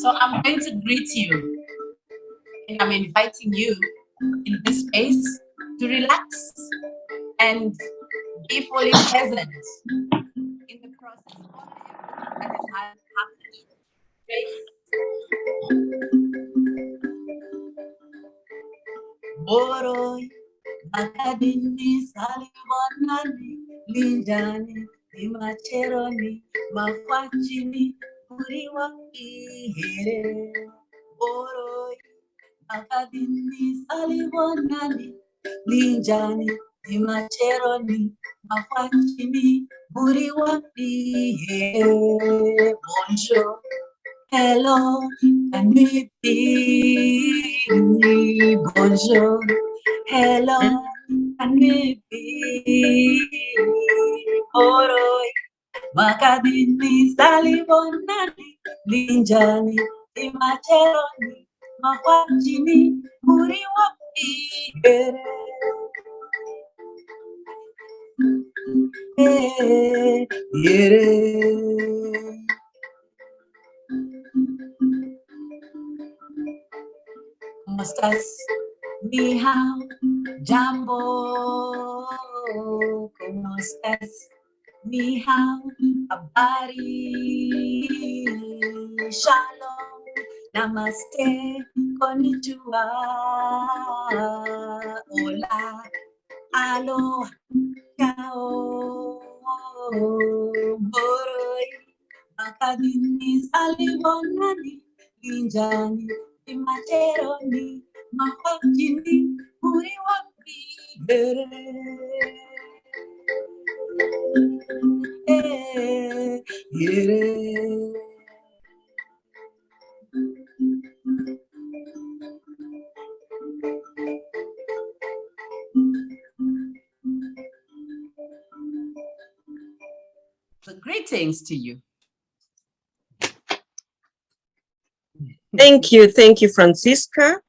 So I'm going to greet you, and I'm inviting you in this space to relax and be fully present in the process of everything that is happening. Boroi, makadini, saliwanani, linjani, imacheroni, makwachini, kuriwa ihere. Boroi, makadini, saliwanani, linjani, imacheroni, makwachini, kuriwa ihere. Bonjour. Hello, can we be? Bonjour. Hello, can we be? Oroi, makadini, salibonani, linjani, imacheroni, makwachini, kuriwapi, yere. ¿Cómo estás? Ni hao, jambo. ¿Cómo estás? Ni hao, habari. Shalom, namaste, konnichiwa. Hola, alo, ciao. Boroi, makadini, salibonani, linjani. Materoni, makwachini, kuriwapi, yere. So greetings to you. Thank you, Francisca.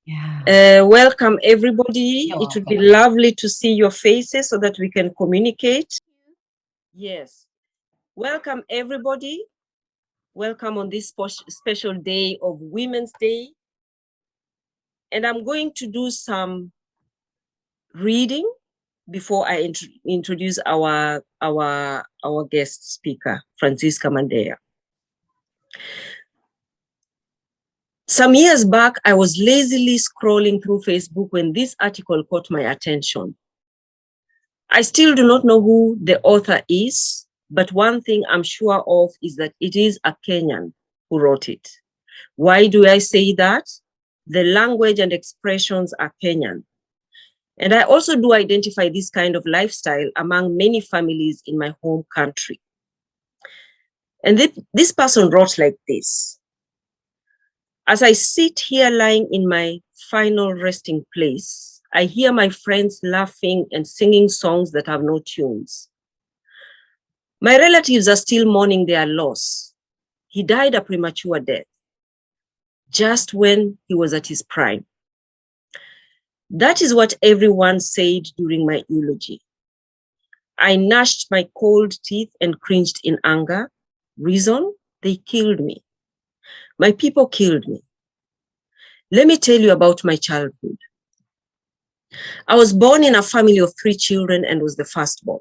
Yeah. Welcome, everybody. You're it would welcome. be lovely to see your faces so that we can communicate. Yes. Welcome, everybody. Welcome on this special day of Women's Day. And I'm going to do some reading before I introduce our guest speaker, Francisca Mandeya. Some years back, I was lazily scrolling through Facebook when this article caught my attention. I still do not know who the author is, but one thing I'm sure of is that it is a Kenyan who wrote it. Why do I say that? The language and expressions are Kenyan. And I also do identify this kind of lifestyle among many families in my home country. And this person wrote like this. As I sit here lying in my final resting place, I hear my friends laughing and singing songs that have no tunes. My relatives are still mourning their loss. He died a premature death, just when he was at his prime. That is what everyone said during my eulogy. I gnashed my cold teeth and cringed in anger. Reason? They killed me. My people killed me. Let me tell you about my childhood. I was born in a family of 3 children and was the firstborn.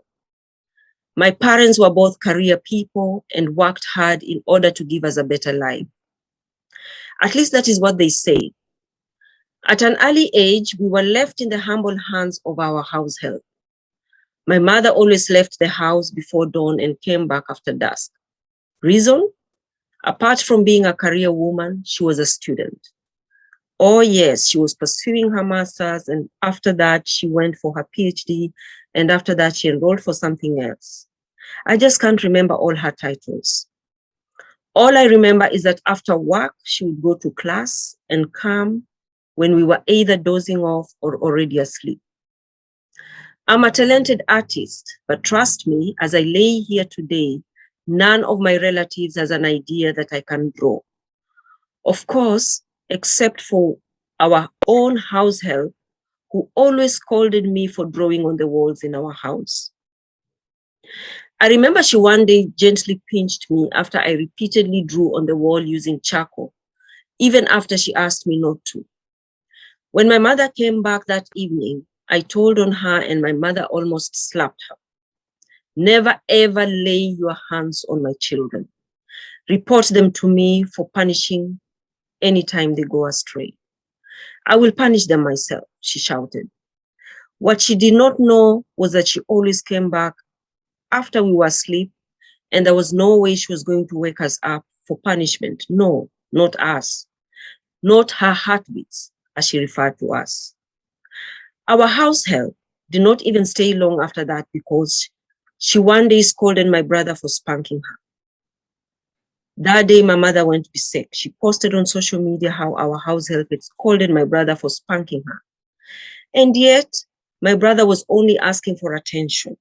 My parents were both career people and worked hard in order to give us a better life. At least that is what they say. At an early age, we were left in the humble hands of our house help. My mother always left the house before dawn and came back after dusk. Reason? Apart from being a career woman, she was a student. Oh yes, she was pursuing her master's, and after that she went for her PhD, and after that she enrolled for something else. I just can't remember all her titles. All I remember is that after work, she would go to class and come when we were either dozing off or already asleep. I'm a talented artist, but trust me, as I lay here today, none of my relatives has an idea that I can draw. Of course, except for our own house help, who always scolded me for drawing on the walls in our house. I remember she one day gently pinched me after I repeatedly drew on the wall using charcoal, even after she asked me not to. When my mother came back that evening, I told on her and my mother almost slapped her. Never ever lay your hands on my children. Report them to me for punishing anytime they go astray. I will punish them myself, she shouted. What she did not know was that she always came back after we were asleep, and there was no way she was going to wake us up for punishment. No, not us. Not her heartbeats, as she referred to us. Our house help did not even stay long after that because she one day scolded my brother for spanking her. That day, my mother went to be sick. She posted on social media how our house help had scolded my brother for spanking her. And yet, my brother was only asking for attention.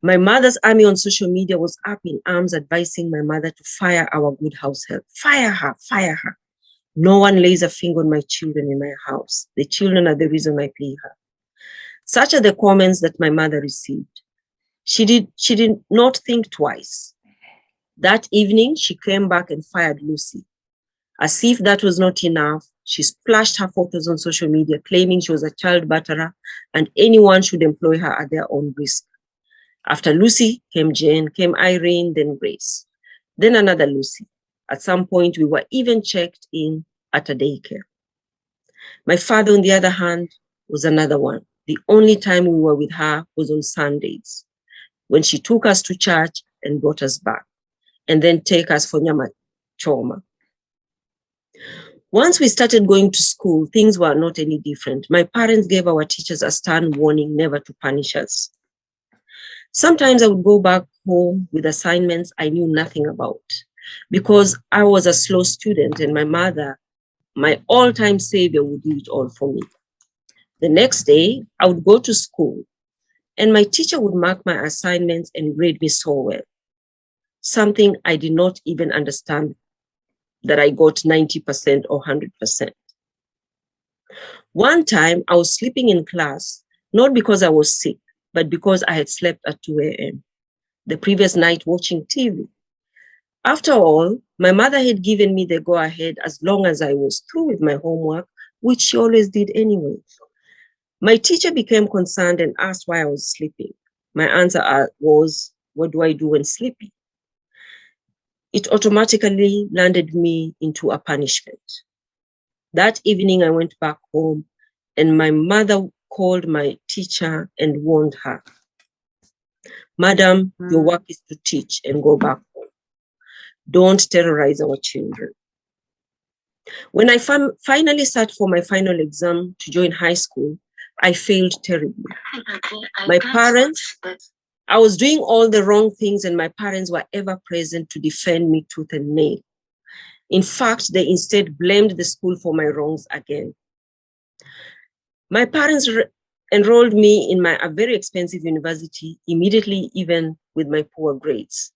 My mother's army on social media was up in arms advising my mother to fire our good house help. Fire her, fire her. No one lays a finger on my children in my house. The children are the reason I pay her. Such are the comments that my mother received. She did not think twice. That evening, she came back and fired Lucy. As if that was not enough, she splashed her photos on social media, claiming she was a child batterer and anyone should employ her at their own risk. After Lucy came Jane, came Irene, then Grace, then another Lucy. At some point, we were even checked in at a daycare. My father, on the other hand, was another one. The only time we were with her was on Sundays, when she took us to church and brought us back, and then take us for nyama choma. Once we started going to school, things were not any different. My parents gave our teachers a stern warning never to punish us. Sometimes I would go back home with assignments I knew nothing about because I was a slow student and my mother, my all-time savior, would do it all for me. The next day, I would go to school and my teacher would mark my assignments and grade me so well. Something I did not even understand that I got 90% or 100%. One time I was sleeping in class, not because I was sick, but because I had slept at 2 a.m. the previous night watching TV. After all, my mother had given me the go-ahead as long as I was through with my homework, which she always did anyway. My teacher became concerned and asked why I was sleeping. My answer was, what do I do when sleepy? It automatically landed me into a punishment. That evening, I went back home and my mother called my teacher and warned her. Madam, your work is to teach and go back home. Don't terrorize our children. When I finally sat for my final exam to join high school, I failed terribly. My parents, I was doing all the wrong things and my parents were ever present to defend me tooth and nail. In fact, they instead blamed the school for my wrongs again. My parents enrolled me in a very expensive university immediately, even with my poor grades.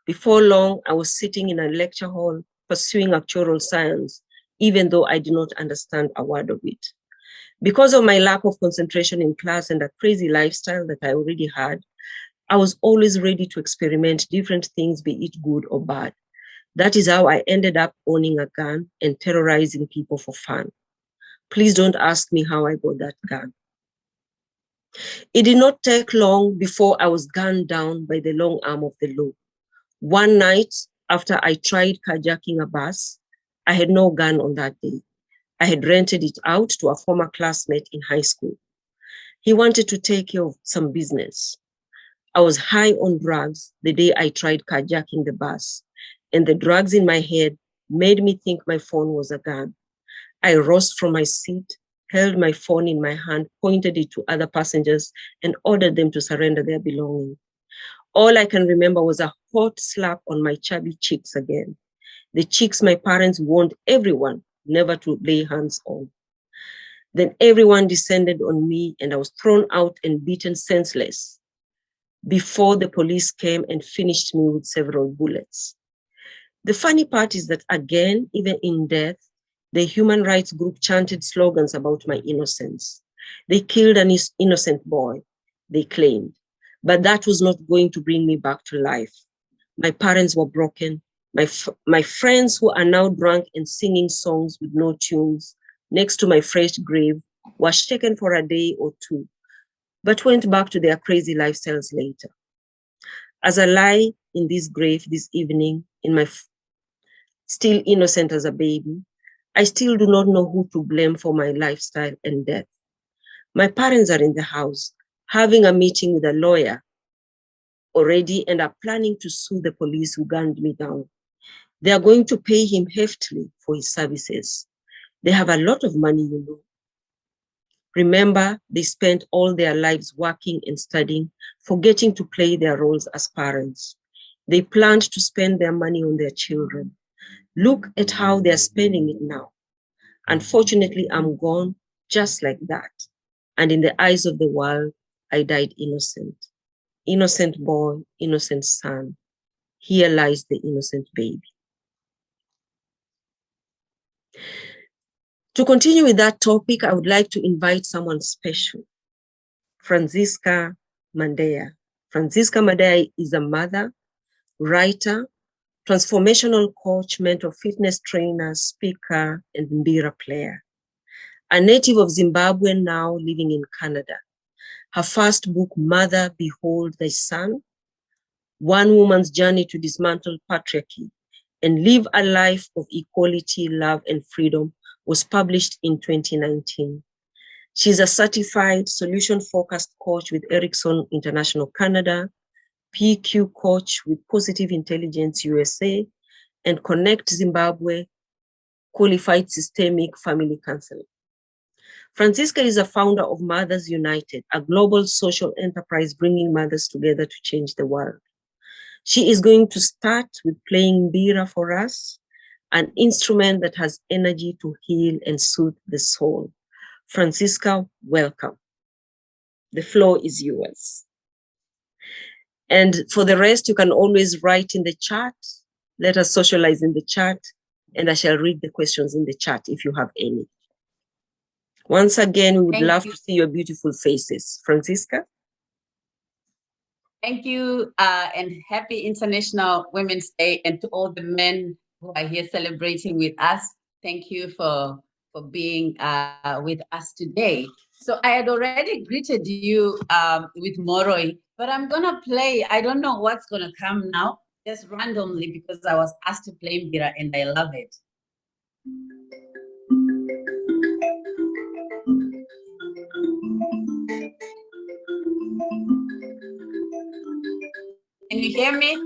Before long, I was sitting in a lecture hall pursuing actuarial science, even though I did not understand a word of it. Because of my lack of concentration in class and a crazy lifestyle that I already had, I was always ready to experiment different things, be it good or bad. That is how I ended up owning a gun and terrorizing people for fun. Please don't ask me how I got that gun. It did not take long before I was gunned down by the long arm of the law. One night, after I tried carjacking a bus, I had no gun on that day. I had rented it out to a former classmate in high school. He wanted to take care of some business. I was high on drugs the day I tried carjacking the bus, and the drugs in my head made me think my phone was a gun. I rose from my seat, held my phone in my hand, pointed it to other passengers, and ordered them to surrender their belongings. All I can remember was a hot slap on my chubby cheeks again, the cheeks my parents warned everyone never to lay hands on. Then everyone descended on me and I was thrown out and beaten senseless before the police came and finished me with several bullets. The funny part is that again, even in death, the human rights group chanted slogans about my innocence. They killed an innocent boy, they claimed. but that was not going to bring me back to life. My parents were broken. My friends who are now drunk and singing songs with no tunes next to my fresh grave were shaken for a day or two, but went back to their crazy lifestyles later. As I lie in this grave this evening, still innocent as a baby, I still do not know who to blame for my lifestyle and death. My parents are in the house, having a meeting with a lawyer already and are planning to sue the police who gunned me down. They are going to pay him heftily for his services. They have a lot of money, you know. Remember, they spent all their lives working and studying, forgetting to play their roles as parents. They planned to spend their money on their children. Look at how they're spending it now. Unfortunately, I'm gone just like that. And in the eyes of the world, I died innocent. Innocent boy, innocent son. Here lies the innocent baby. To continue with that topic, I would like to invite someone special, Francisca Mandeya. Francisca Mandeya is a mother, writer, transformational coach, mentor, fitness trainer, speaker, and mbira player. A native of Zimbabwe now living in Canada. Her first book, Mother, Behold Thy Son, One Woman's Journey to Dismantle Patriarchy and Live a Life of Equality, Love, and Freedom, was published in 2019. She's a certified solution-focused coach with Ericsson International Canada, PQ coach with Positive Intelligence USA, and Connect Zimbabwe qualified systemic family counselor. Francisca is a founder of Mothers United, a global social enterprise bringing mothers together to change the world. She is going to start with playing mbira for us, an instrument that has energy to heal and soothe the soul. Francisca, welcome. The floor is yours. And for the rest, you can always write in the chat. Let us socialize in the chat, and I shall read the questions in the chat if you have any. Once again, we would love to see your beautiful faces. Francisca? Thank you, and happy International Women's Day, and to all the men who are here celebrating with us. Thank you for being with us today. So I had already greeted you with Moroi, but I'm gonna play, I don't know what's gonna come now, just randomly, because I was asked to play mbira and I love it. Can you hear me?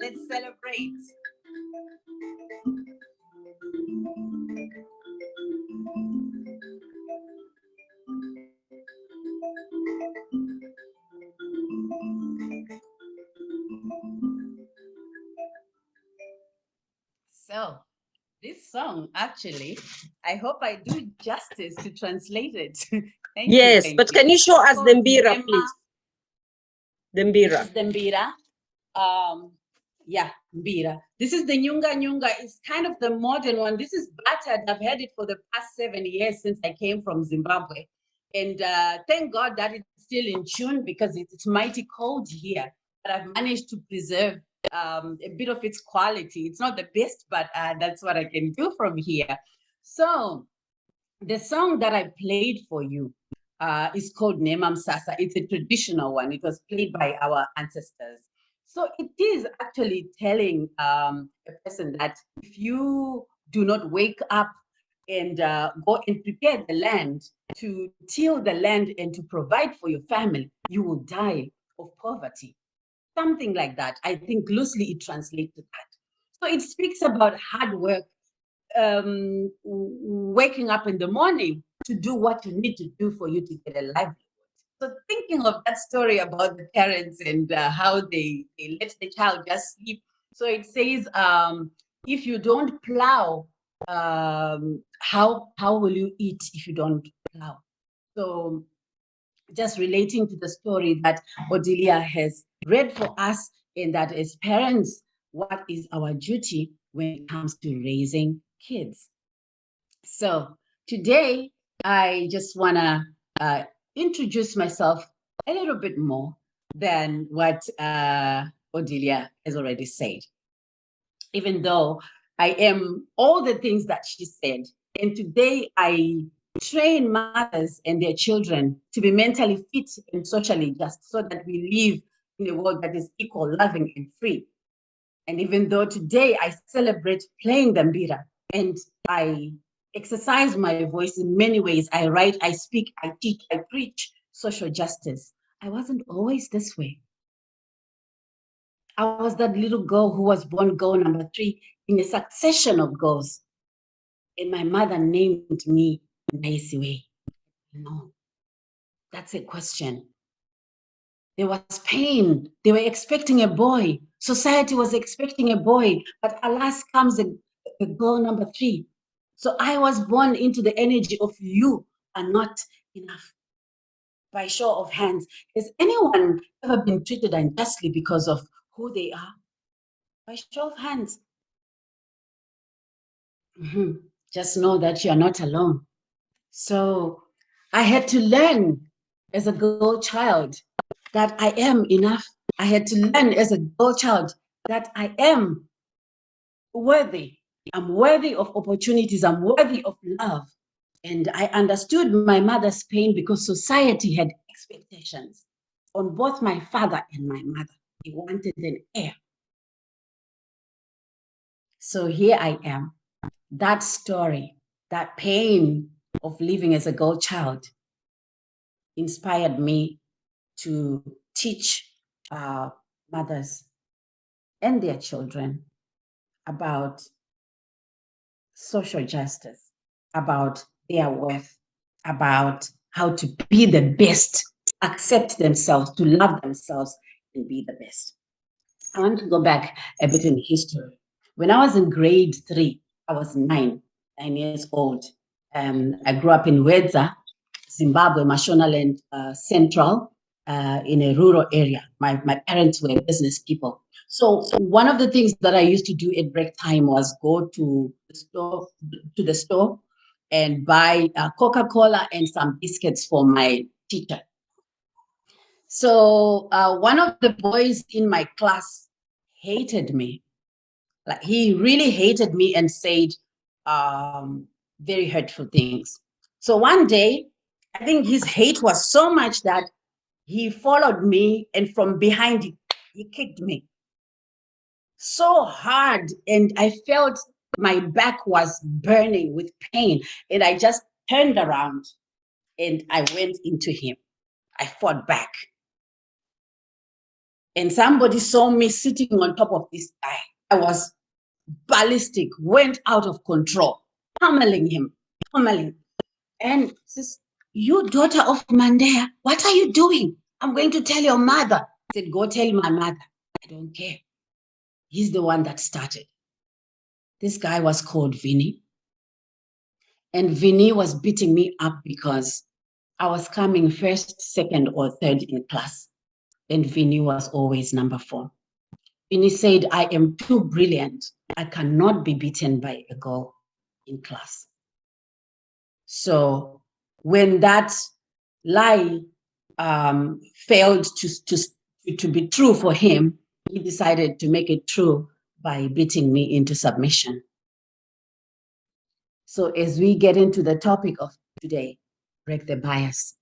Let's celebrate. So this song, actually, I hope I do justice to translate it. Thank yes, you, but can you show us the mbira, please? The mbira. This is the mbira. Yeah, mbira. This is the nyunga nyunga. It's kind of the modern one. This is battered. I've had it for the past 7 years since I came from Zimbabwe. And thank God that it's still in tune because it's mighty cold here. But I've managed to preserve a bit of its quality. It's not the best, but that's what I can do from here. So the song that I played for you is called Nema Msasa. It's a traditional one. It was played by our ancestors. So it is actually telling a person that if you do not wake up and go and prepare the land to till the land and to provide for your family, you will die of poverty. Something like that. I think loosely it translates to that. So it speaks about hard work, waking up in the morning to do what you need to do for you to get a livelihood. So thinking of that story about the parents and how they let the child just sleep. So it says, if you don't plow, how will you eat if you don't plow? So just relating to the story that Odilia has read for us, and that as parents, what is our duty when it comes to raising kids? So today, I just want to introduce myself a little bit more than what Odilia has already said. Even though I am all the things that she said, and today I train mothers and their children to be mentally fit and socially just so that we live in a world that is equal, loving, and free. And even though today I celebrate playing the mbira and I exercise my voice in many ways, I write, I speak, I teach, I preach social justice, I wasn't always this way. I was that little girl who was born girl number 3 in a succession of girls. And my mother named me Naisiwe. No, that's a question. There was pain. They were expecting a boy. Society was expecting a boy, but alas comes a girl number 3. So I was born into the energy of you are not enough. By show of hands, has anyone ever been treated unjustly because of who they are? By show of hands. Just know that you are not alone. So I had to learn as a girl child that I am enough. I had to learn as a girl child that I am worthy. I'm worthy of opportunities. I'm worthy of love. And I understood my mother's pain because society had expectations on both my father and my mother. He wanted an heir. So here I am. That story, that pain of living as a girl child inspired me to teach mothers and their children about social justice, about their worth, about how to be the best, accept themselves, to love themselves, and be the best. I want to go back a bit in history. When I was in grade 3, I was 9 years old. I grew up in Wedza, Zimbabwe, Mashonaland Central, in a rural area. My parents were business people. So one of the things that I used to do at break time was go to the store and buy Coca-Cola and some biscuits for my teacher. So one of the boys in my class hated me. Like he really hated me and said very hurtful things. So one day, I think his hate was so much that he followed me and from behind he kicked me so hard, and I felt my back was burning with pain, and I just turned around and I went into him. I fought back. And somebody saw me sitting on top of this guy. I was ballistic, went out of control, pummeling him, pummeling. And says, "You daughter of Mandeya, what are you doing? I'm going to tell your mother." I said, "Go tell my mother." I don't care. He's the one that started. This guy was called Vinny. And Vinny was beating me up because I was coming first, second, or third in class. And Vinny was always number 4. Vinny said, I am too brilliant. I cannot be beaten by a girl in class. So when that lie failed to be true for him, he decided to make it true by beating me into submission. So as we get into the topic of today, break the bias,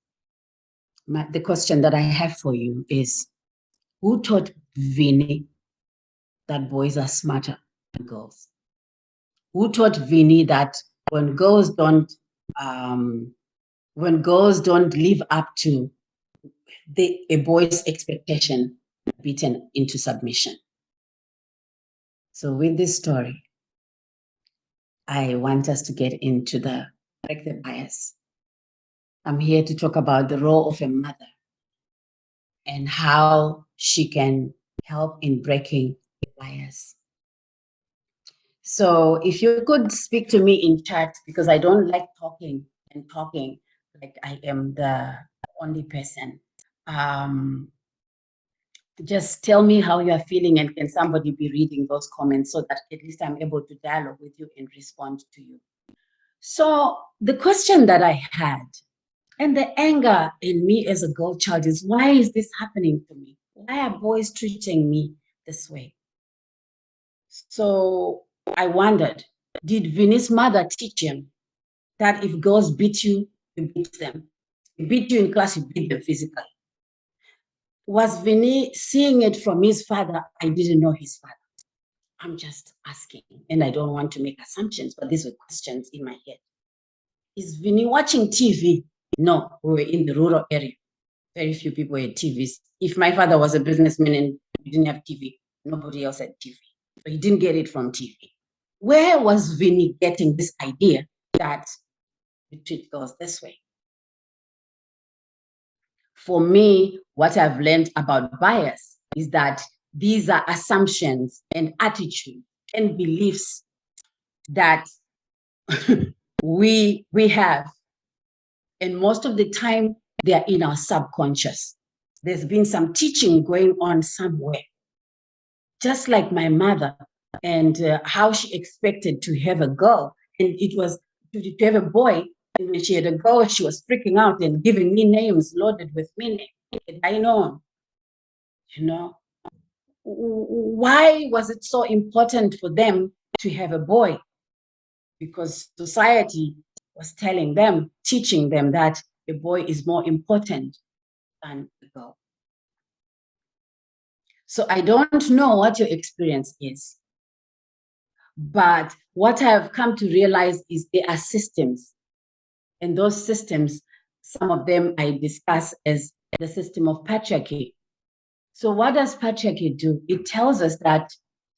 the question that I have for you is, who taught Vinny that boys are smarter than girls? Who taught Vinny that when girls don't live up to a boy's expectation, beaten into submission? So with this story, I want us to get into the break the bias. I'm here to talk about the role of a mother and how she can help in breaking the bias. So if you could speak to me in chat, because I don't like talking like I am the only person. Just tell me how you are feeling, and can somebody be reading those comments so that at least I'm able to dialogue with you and respond to you. So the question that I had, and the anger in me as a girl child, is, why is this happening to me? Why are boys treating me this way? So I wondered, did Vinny's mother teach him that if girls beat you, you beat them? You beat you in class, you beat them physically. Was Vinny seeing it from his father? I didn't know his father. I'm just asking, and I don't want to make assumptions, but these were questions in my head. Is Vinny watching TV? No, we were in the rural area. Very few people had TVs. If my father was a businessman and we didn't have TV, nobody else had TV. So he didn't get it from TV. Where was Vinny getting this idea that we treat girls this way? For me, what I've learned about bias is that these are assumptions and attitudes and beliefs that we have. And most of the time, they are in our subconscious. There's been some teaching going on somewhere. Just like my mother and how she expected to have a girl. And it was to have a boy. And when she had a girl, she was freaking out and giving me names loaded with meaning. And I know, why was it so important for them to have a boy? Because society was telling them, teaching them that a boy is more important than a girl. So I don't know what your experience is, but what I've come to realize is there are systems, and those systems, some of them I discuss as the system of patriarchy. So what does patriarchy do? It tells us that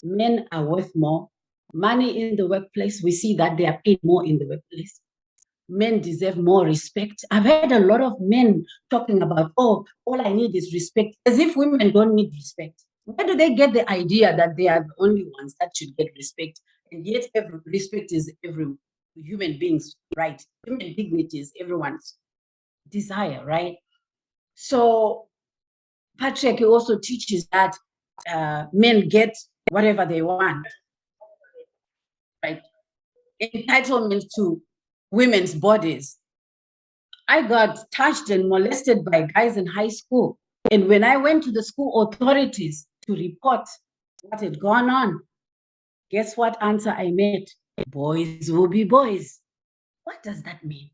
men are worth more. Money in the workplace, we see that they are paid more in the workplace. Men deserve more respect. I've heard a lot of men talking about, oh, all I need is respect, as if women don't need respect. Where do they get the idea that they are the only ones that should get respect? And yet respect is every human being's right. Human dignity is everyone's desire, right? So patriarchy also teaches that men get whatever they want, right? Entitlement to women's bodies. I got touched and molested by guys in high school. And when I went to the school authorities to report what had gone on, guess what answer I made? Boys will be boys. What does that mean?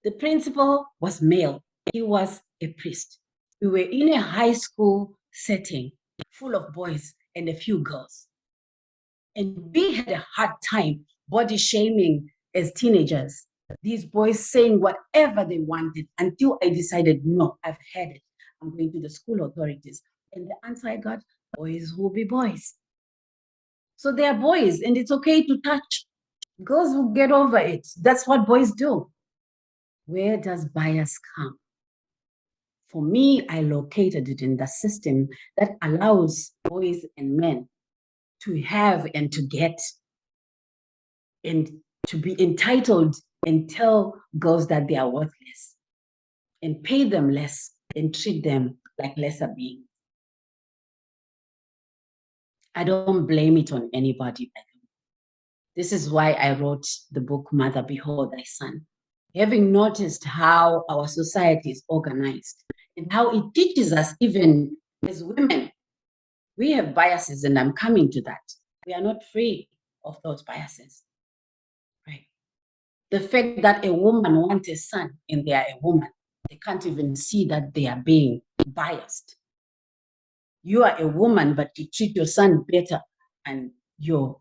The principal was male. He was a priest. We were in a high school setting full of boys and a few girls. And we had a hard time body shaming as teenagers. These boys saying whatever they wanted until I decided, no, I've had it. I'm going to the school authorities. And the answer I got, boys will be boys. So they are boys and it's okay to touch. Girls will get over it. That's what boys do. Where does bias come? For me, I located it in the system that allows boys and men to have and to get and to be entitled and tell girls that they are worthless and pay them less and treat them like lesser beings. I don't blame it on anybody. This is why I wrote the book, Mother, Behold Thy Son. Having noticed how our society is organized and how it teaches us, even as women, we have biases, and I'm coming to that. We are not free of those biases, right? The fact that a woman wants a son and they are a woman, they can't even see that they are being biased. You are a woman, but you treat your son better and your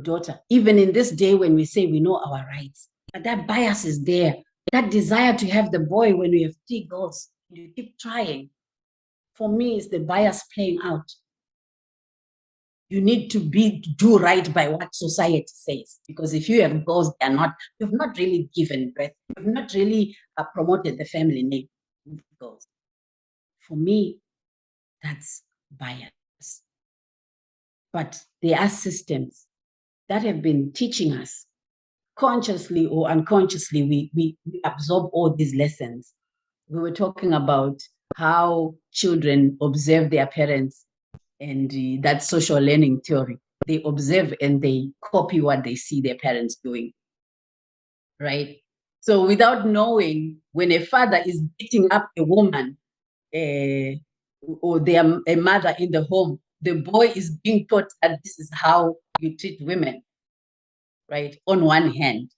daughter. Even in this day when we say we know our rights, but that bias is there. That desire to have the boy when we have 3 girls, you keep trying. For me, it's the bias playing out. You need to do right by what society says, because if you have girls, you've not really given birth, you've not really promoted the family name with girls. For me, that's bias. But there are systems that have been teaching us, consciously or unconsciously, we absorb all these lessons. We were talking about how children observe their parents, and that social learning theory. They observe and they copy what they see their parents doing, right? So without knowing, when a father is beating up a woman or a mother in the home, the boy is being taught that this is how you treat women, right? On one hand.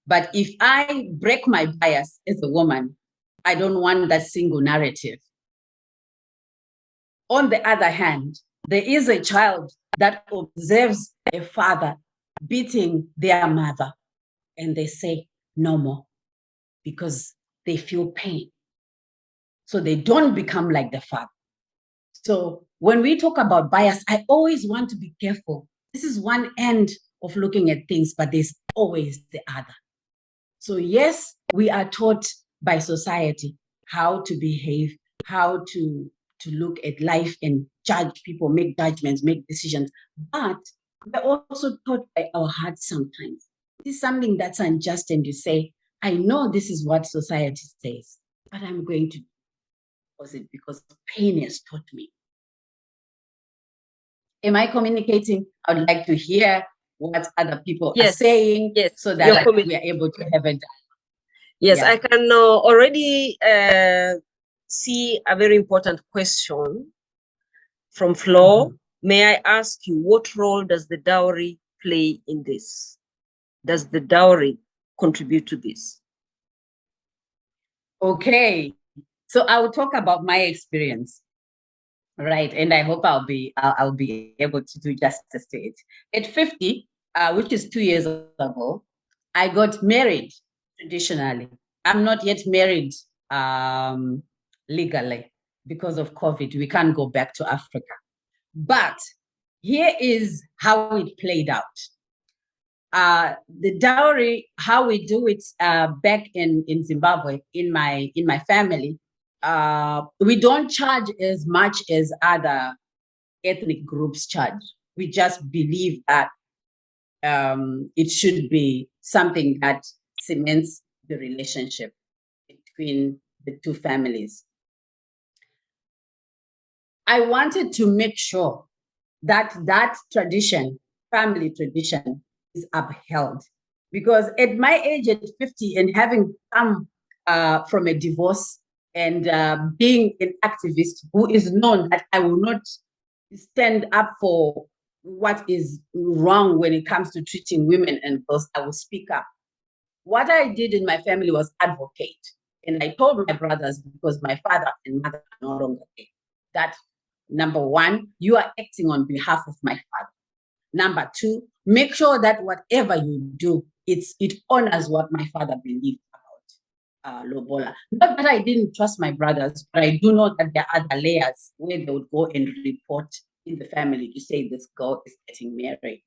But if I break my bias as a woman, I don't want that single narrative. On the other hand, there is a child that observes a father beating their mother, and they say no more because they feel pain. So they don't become like the father. So when we talk about bias, I always want to be careful. This is one end of looking at things, but there's always the other. So yes, we are taught by society how to behave, how to look at life and judge people, make judgments, make decisions. But we're also taught by our hearts sometimes. This is something that's unjust, and you say, I know this is what society says, but I'm going to do it because pain has taught me. Am I communicating? I would like to hear what other people are saying, so that we are able to have a Yes, I can already see a very important question from Flo. May I ask you, what role does the dowry play in this? Does the dowry contribute to this? Okay, so I will talk about my experience, right? And I hope I'll be able to do justice to it. At 50, which is 2 years ago, I got married traditionally. I'm not yet married legally because of COVID. We can't go back to Africa. But here is how it played out. The dowry, how we do it back in Zimbabwe, in my family, we don't charge as much as other ethnic groups charge. We just believe that it should be something that cements the relationship between the two families. I wanted to make sure that that tradition, family tradition, is upheld. Because at my age, at 50, and having come from a divorce and being an activist who is known that I will not stand up for what is wrong when it comes to treating women and girls, I will speak up. What I did in my family was advocate. And I told my brothers, because my father and mother are no longer there, that number one, you are acting on behalf of my father. Number two, make sure that whatever you do, it honors what my father believed about Lobola. Not that I didn't trust my brothers, but I do know that there are other layers where they would go and report in the family to say this girl is getting married.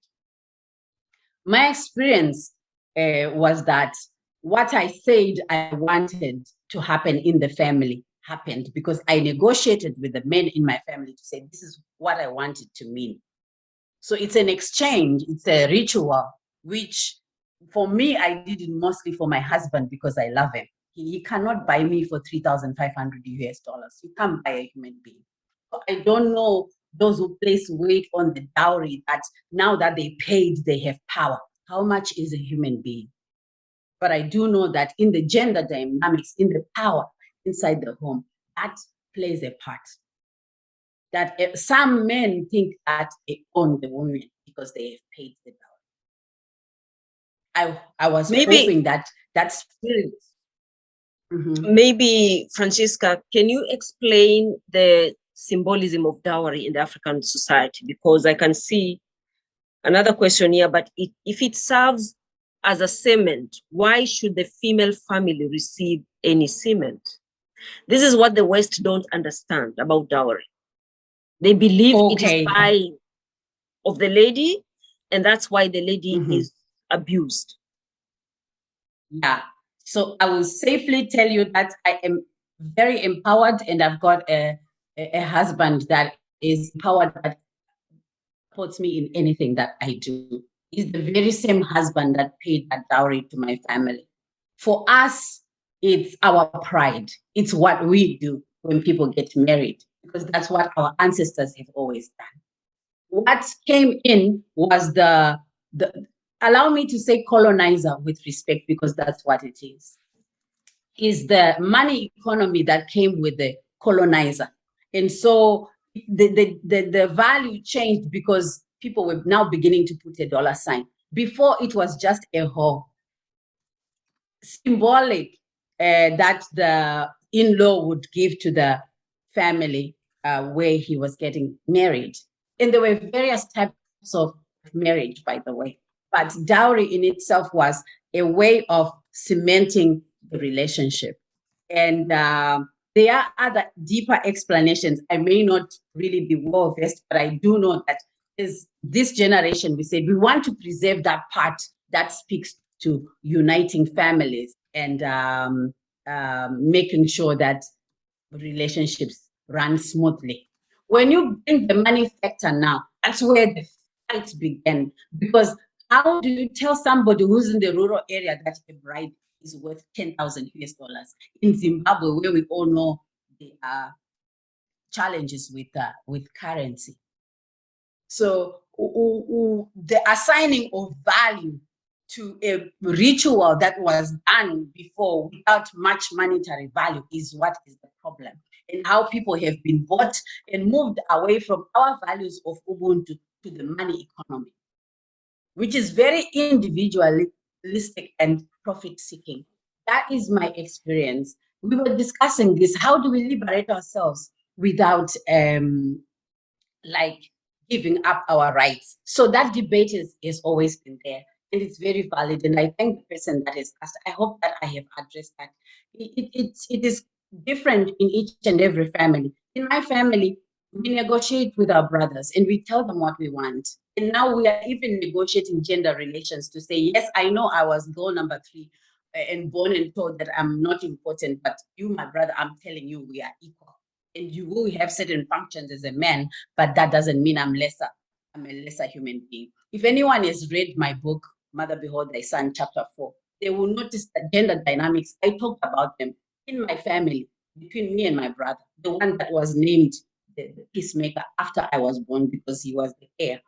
My experience was that what I said I wanted to happen in the family happened, because I negotiated with the men in my family to say, this is what I want it to mean. So it's an exchange, it's a ritual, which for me, I did it mostly for my husband because I love him. He cannot buy me for 3,500 US dollars. You can't buy a human being. So I don't know those who place weight on the dowry, that now that they paid, they have power. How much is a human being? But I do know that in the gender dynamics, in the power inside the home, that plays a part. That some men think that they own the woman because they have paid the dowry. I was hoping that that spirit. Maybe, Francisca, can you explain the symbolism of dowry in the African society? Because I can see another question here, but if it serves as a cement, why should the female family receive any cement? This is what the West don't understand about dowry. They believe it is buying of the lady, and that's why the lady is abused. Yeah. So I will safely tell you that I am very empowered, and I've got a husband that is empowered, that supports me in anything that I do. He's the very same husband that paid that dowry to my family. For us, it's our pride. It's what we do when people get married, because that's what our ancestors have always done. What came in was the allow me to say colonizer with respect, because that's what it is the money economy that came with the colonizer. And so the value changed because people were now beginning to put a dollar sign. Before, it was just a whole symbolic that the in-law would give to the family where he was getting married. And there were various types of marriage, by the way. But dowry in itself was a way of cementing the relationship. And there are other deeper explanations. I may not really be well versed, but I do know that is this generation, we said we want to preserve that part that speaks to uniting families and making sure that relationships run smoothly. When you bring the money factor now, that's where the fight began. Because how do you tell somebody who's in the rural area that a bride is worth 10,000 US dollars in Zimbabwe, where we all know there are challenges with currency? So the assigning of value to a ritual that was done before without much monetary value is what is the problem. And how people have been bought and moved away from our values of Ubuntu to the money economy, which is very individualistic and profit-seeking. That is my experience. We were discussing this. How do we liberate ourselves without like giving up our rights? So that debate is always been there, and it's very valid. And I thank the person that has asked. I hope that I have addressed that. It is different in each and every family. In my family, we negotiate with our brothers and we tell them what we want. And now we are even negotiating gender relations to say, yes, I know I was girl number 3 and born and told that I'm not important, but you, my brother, I'm telling you, we are equal. And you will have certain functions as a man, but that doesn't mean I'm lesser. I'm a lesser human being. If anyone has read my book, Mother Behold Thy Son, chapter 4, they will notice the gender dynamics. I talked about them in my family, between me and my brother, the one that was named the peacemaker after I was born because he was the heir.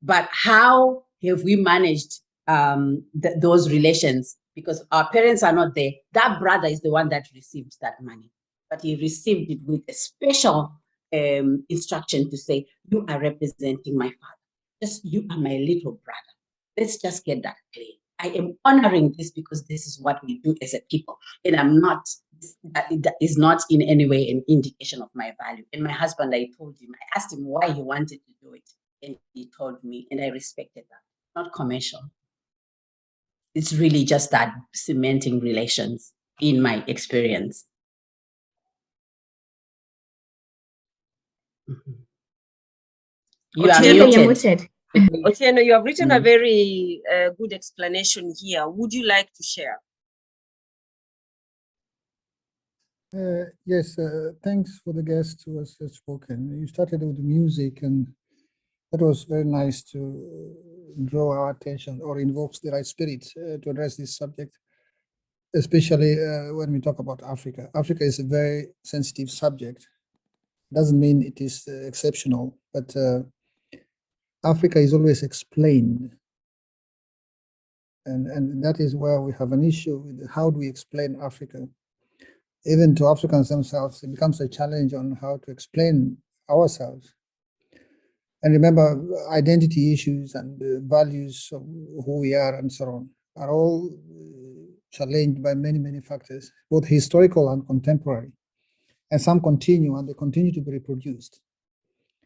But how have we managed those relations? Because our parents are not there. That brother is the one that received that money, but he received it with a special instruction to say, you are representing my father. Just you are my little brother. Let's just get that clear. I am honoring this because this is what we do as a people. And I'm not, that is not in any way an indication of my value. And my husband, I told him, I asked him why he wanted to do it. And he told me, and I respected that. Not commercial. It's really just that cementing relations in my experience. You are muted. Otieno, you have written a very good explanation here. Would you like to share? Yes, thanks for the guest who has spoken. You started with music, and that was very nice to draw our attention or invokes the right spirit to address this subject, especially when we talk about Africa. Africa is a very sensitive subject Doesn't mean it is exceptional, but Africa is always explained. And that is where we have an issue with how do we explain Africa. Even to Africans themselves, it becomes a challenge on how to explain ourselves. And remember, identity issues and values of who we are and so on are all challenged by many, many factors, both historical and contemporary. And some continue, and they continue to be reproduced.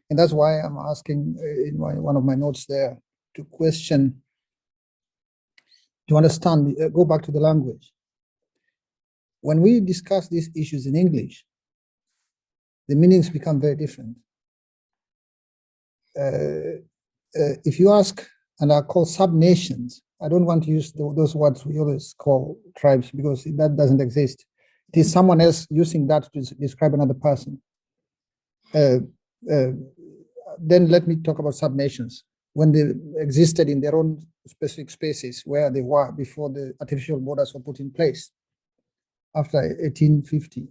And that's why I'm asking in one of my notes there to question, to understand, go back to the language. When we discuss these issues in English, the meanings become very different. If you ask, and are called sub-nations, I don't want to use those words we always call tribes, because that doesn't exist. It is someone else using that to describe another person. Then let me talk about sub-nations. When they existed in their own specific spaces where they were before the artificial borders were put in place after 1850.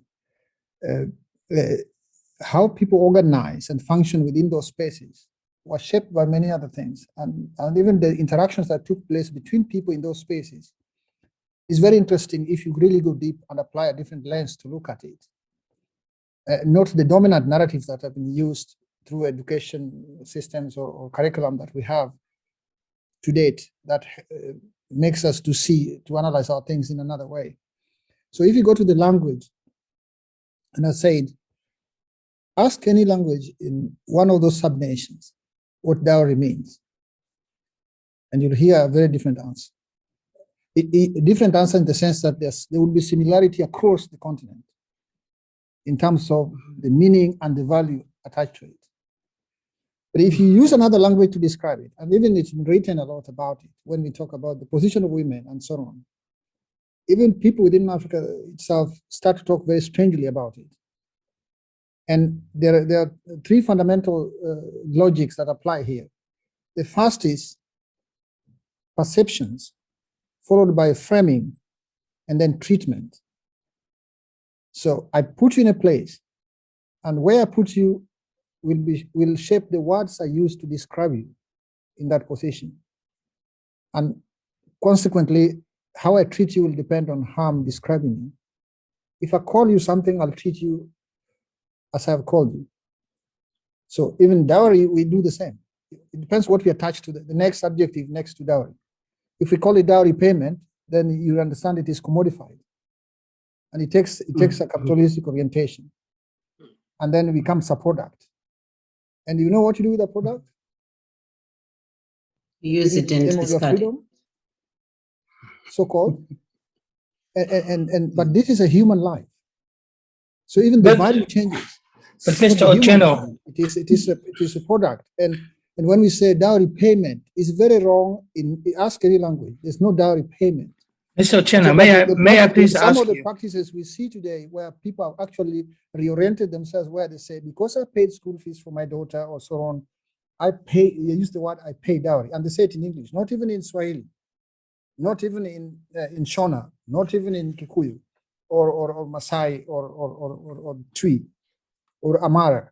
How people organize and function within those spaces was shaped by many other things. And even the interactions that took place between people in those spaces is very interesting if you really go deep and apply a different lens to look at it. Not the dominant narratives that have been used through education systems or curriculum that we have to date that makes us to analyze our things in another way. So if you go to the language, and I said, ask any language in one of those sub-nations what dowry means, and you'll hear a very different answer. A different answer in the sense that there will be similarity across the continent in terms of the meaning and the value attached to it. But if you use another language to describe it, and even it's been written a lot about it, when we talk about the position of women and so on, even people within Africa itself start to talk very strangely about it. And there are three fundamental logics that apply here. The first is perceptions, followed by framing, and then treatment. So I put you in a place, and where I put you will shape the words I use to describe you in that position. And consequently, how I treat you will depend on how I'm describing you. If I call you something, I'll treat you as I have called you. So even dowry, we do the same. It depends what we attach to the next adjective next to dowry. If we call it dowry payment, then you understand it is commodified. And it takes a capitalistic orientation. And then it becomes a product. And you know what you do with a product? Use it in freedom, so-called. But this is a human life. So even the value changes. But Mr. Otieno, it is a product. And when we say dowry payment, it's very wrong in ask any language. There's no dowry payment. Mr. Otieno, may I please ask you? Some of the practices we see today where people have actually reoriented themselves, where they say, because I paid school fees for my daughter or so on, they use the word I pay dowry. And they say it in English, not even in Swahili, not even in Shona, not even in Kikuyu or Masai or Twi or Amara.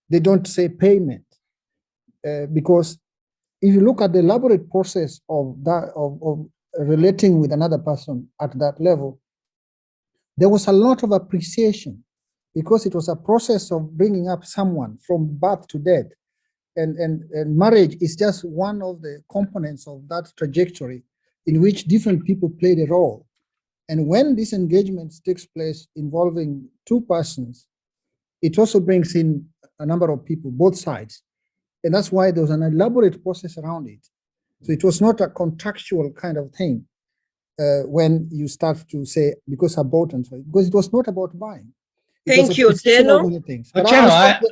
They don't say payment because if you look at the elaborate process of that of relating with another person at that level, there was a lot of appreciation because it was a process of bringing up someone from birth to death. And marriage is just one of the components of that trajectory in which different people played a role. And when this engagement takes place involving two persons, it also brings in a number of people, both sides. And that's why there was an elaborate process around it. So it was not a contractual kind of thing when you start to say, because I bought and so, because it was not about buying. Thank you, Otieno.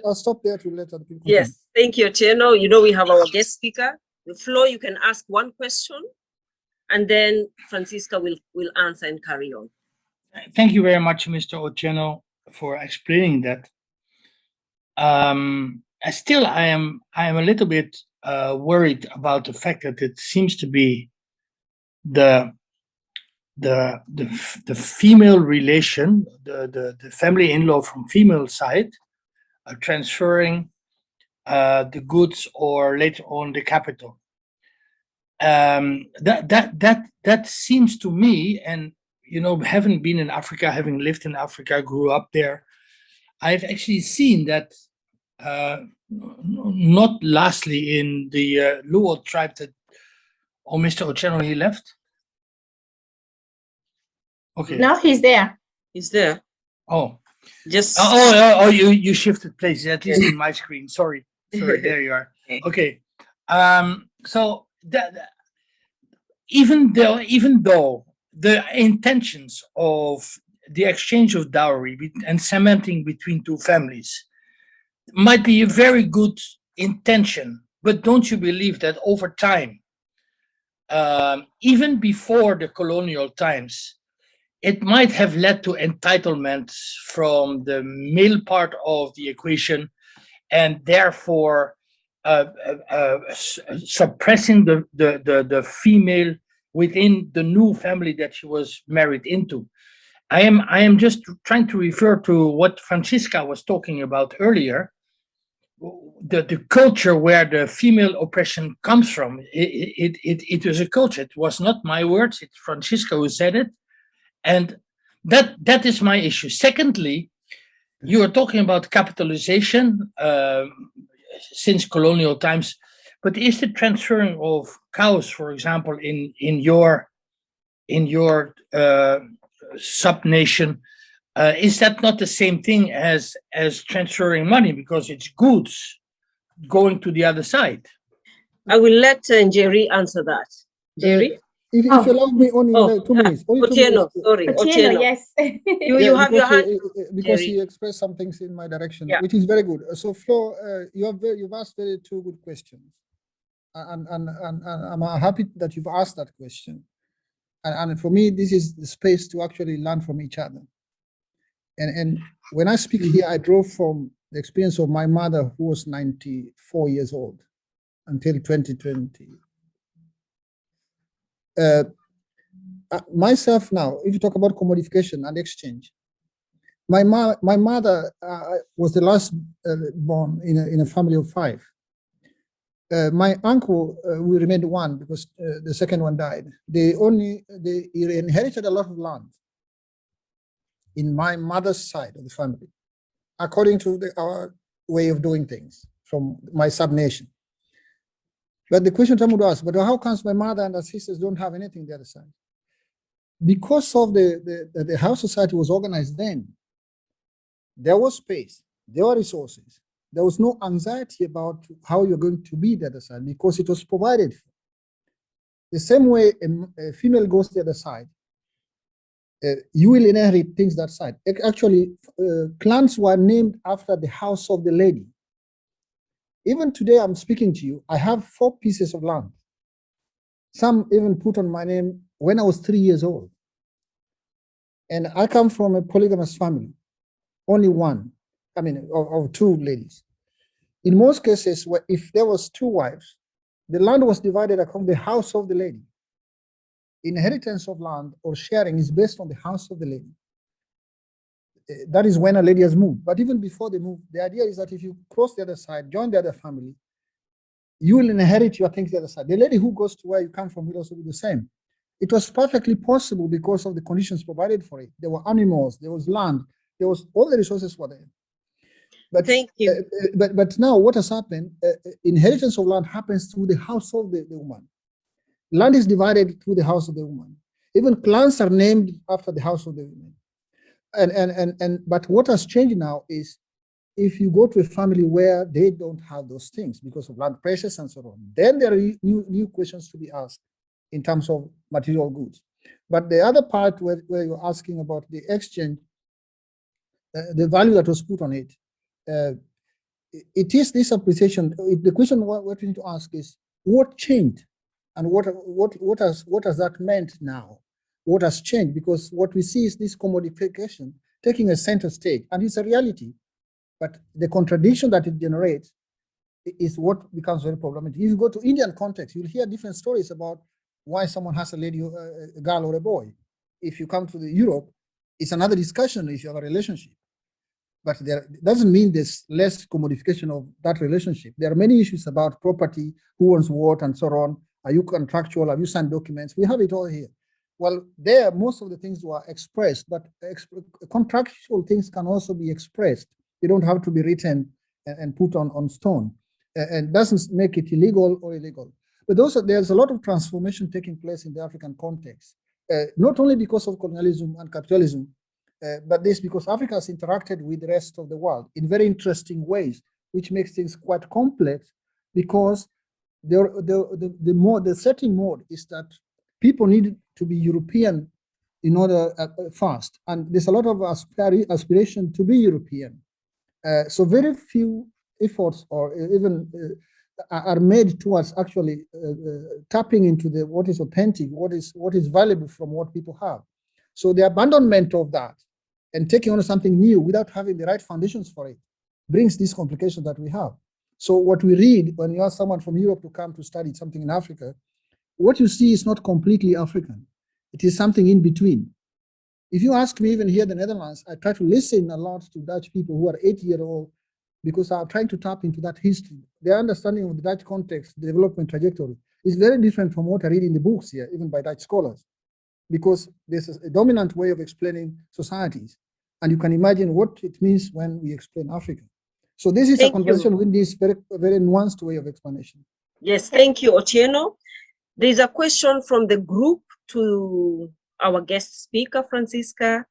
I'll stop there to let other people. Yes, thank you, Otieno. You know, we have our guest speaker. The floor, you can ask one question, and then Francisca will answer and carry on. Thank you very much, Mr. Otieno, for explaining that. Still, I am a little bit worried about the fact that it seems to be the female relation, the family in-law from female side, transferring the goods or later on the capital. That seems to me, and having been in Africa, having lived in Africa, grew up there, I've actually seen that. Not lastly in the Luo tribe that. Oh, Mr. Otieno, he left. Okay. No, he's there. Is there? Oh. Just You shifted places, at least in my screen. Sorry, there you are. Okay. So that even though the intentions of the exchange of dowry and cementing between two families might be a very good intention, but don't you believe that over time, even before the colonial times, it might have led to entitlements from the male part of the equation, and therefore suppressing the female within the new family that she was married into. I am just trying to refer to what Francisca was talking about earlier. The culture where the female oppression comes from. It was a culture. It was not my words. It's Francisca who said it. And that is my issue. Secondly, you are talking about capitalization since colonial times, but is the transferring of cows, for example, in your sub-nation, is that not the same thing as transferring money, because it's goods going to the other side? I will let Njeri answer that. Njeri? If you allow me only 2 minutes. Only 2 minutes. Sorry, Otieno, yes. You have your hand. Because he expressed some things in my direction, which is very good. So Flo, you've asked two good questions. And I'm happy that you've asked that question. And for me, this is the space to actually learn from each other. And when I speak here, I draw from the experience of my mother, who was 94 years old until 2020. Myself now, if you talk about commodification and exchange, my mother was the last born in a family of 5. My uncle, we remained 1 because the second one died. He inherited a lot of land in my mother's side of the family, according to our way of doing things from my sub-nation. But the question someone would ask, but how comes my mother and her sisters don't have anything the other side? Because of the how society was organized then, there was space, there were resources, there was no anxiety about how you're going to be the other side because it was provided for. The same way a female goes to the other side, you will inherit things that side. Actually, clans were named after the house of the lady. Even today, I'm speaking to you, I have 4 pieces of land. Some even put on my name when I was 3 years old. And I come from a polygamous family, only one, of 2 ladies. In most cases, if there was 2 wives, the land was divided according to the house of the lady. Inheritance of land or sharing is based on the house of the lady. That is when a lady has moved. But even before they move, the idea is that if you cross the other side, join the other family, you will inherit your things the other side. The lady who goes to where you come from will also do the same. It was perfectly possible because of the conditions provided for it. There were animals, there was land, there was all the resources were there. But thank you. But now what has happened? Inheritance of land happens through the house of the woman. Land is divided through the house of the woman. Even clans are named after the house of the woman. But what has changed now is if you go to a family where they don't have those things because of land pressures and so on, then there are new questions to be asked in terms of material goods. But the other part where you're asking about the exchange, the value that was put on it, it is this appreciation. The question what we need to ask is what changed, and what has that meant now? What has changed? Because what we see is this commodification taking a center stage, and it's a reality. But the contradiction that it generates is what becomes very problematic. If you go to Indian context, you'll hear different stories about why someone has a lady, a girl or a boy. If you come to Europe, it's another discussion if you have a relationship. but it doesn't mean there's less commodification of that relationship. There are many issues about property, who owns what, and so on. Are you contractual? Have you signed documents? We have it all here. Well, there, most of the things were expressed, but contractual things can also be expressed. They don't have to be written and put on stone, and doesn't make it illegal or illegal. But also, there's a lot of transformation taking place in the African context, not only because of colonialism and capitalism, but this because Africa has interacted with the rest of the world in very interesting ways, which makes things quite complex, because the setting mode is that people need to be European in order first, and there's a lot of aspiration to be European. So very few efforts or even are made towards actually tapping into what is authentic, what is valuable from what people have. So the abandonment of that and taking on something new without having the right foundations for it brings these complications that we have. So what we read when you ask someone from Europe to come to study something in Africa, what you see is not completely African. It is something in between. If you ask me, even here in the Netherlands, I try to listen a lot to Dutch people who are 80-year-old, because I'm trying to tap into that history. Their understanding of the Dutch context, the development trajectory, is very different from what I read in the books here, even by Dutch scholars, because there's a dominant way of explaining societies. And you can imagine what it means when we explain Africa. So this is a conversation with this very, very nuanced way of explanation. Yes, thank you, Otieno. There's a question from the group to our guest speaker, Francisca.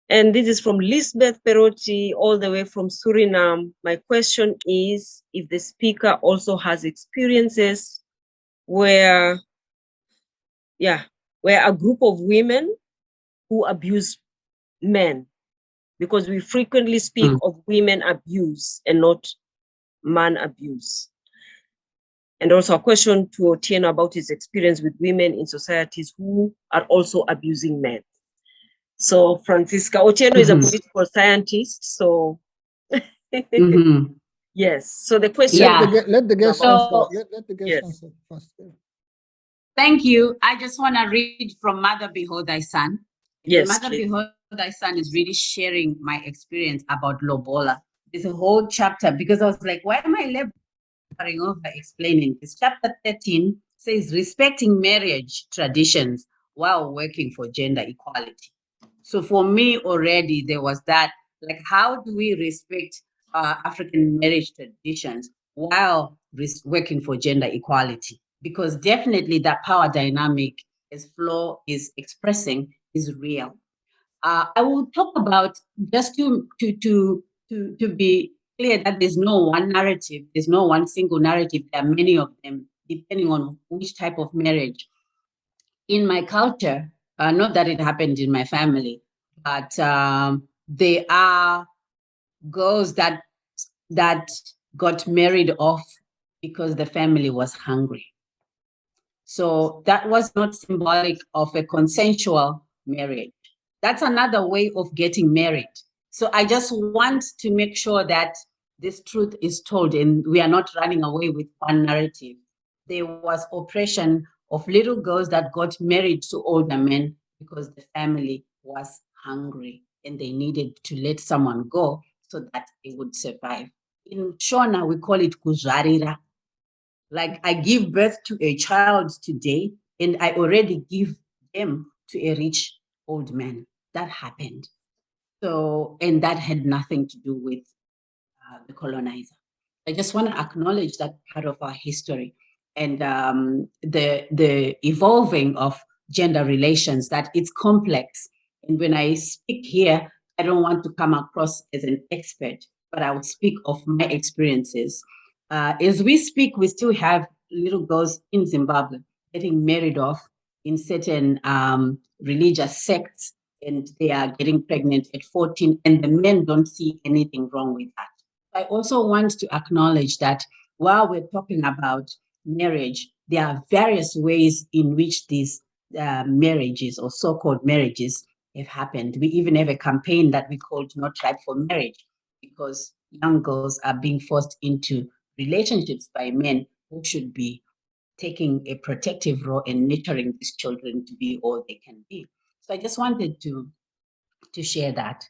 And this is from Lisbeth Perotti, all the way from Suriname. My question is if the speaker also has experiences where a group of women who abuse men, because we frequently speak of women abuse and not man abuse. And also a question to Otieno about his experience with women in societies who are also abusing men. So Francisca, Otieno is a political scientist, so yes. So the question, let the guest answer. Let the guest answer first. Thank you. I just want to read from Mother Behold Thy Son. Yes, Mother Behold Thy Son is really sharing my experience about Lobola. There's a whole chapter, because I was like, why am I laboring over explaining this? Chapter 13 says respecting marriage traditions while working for gender equality. So for me already, there was that, like, how do we respect African marriage traditions while working for gender equality? Because definitely that power dynamic, as Flo is expressing, is real. I will talk about, just to be clear, that there's no one narrative, there's no one single narrative. There are many of them, depending on which type of marriage. In my culture, not that it happened in my family, but there are girls that got married off because the family was hungry. So that was not symbolic of a consensual marriage. That's another way of getting married. So I just want to make sure that this truth is told and we are not running away with one narrative. There was oppression of little girls that got married to older men because the family was hungry and they needed to let someone go so that they would survive. In Shona, we call it kuzarira. Like, I give birth to a child today and I already give them to a rich old man. That happened. So, and that had nothing to do with the colonizer. I just want to acknowledge that part of our history and the evolving of gender relations, that it's complex. And when I speak here, I don't want to come across as an expert, but I will speak of my experiences. As we speak, we still have little girls in Zimbabwe getting married off in certain religious sects, and they are getting pregnant at 14, and the men don't see anything wrong with that. I also want to acknowledge that while we're talking about marriage, there are various ways in which these marriages or so-called marriages have happened. We even have a campaign that we called Not Ripe for Marriage, because young girls are being forced into relationships by men who should be taking a protective role and nurturing these children to be all they can be. So I just wanted to share that.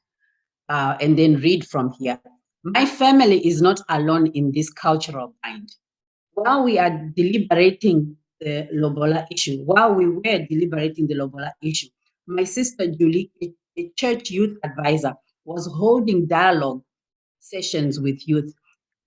and then read from here. My family is not alone in this cultural bind. While we are deliberating the Lobola issue, my sister Julie, a church youth advisor, was holding dialogue sessions with youth.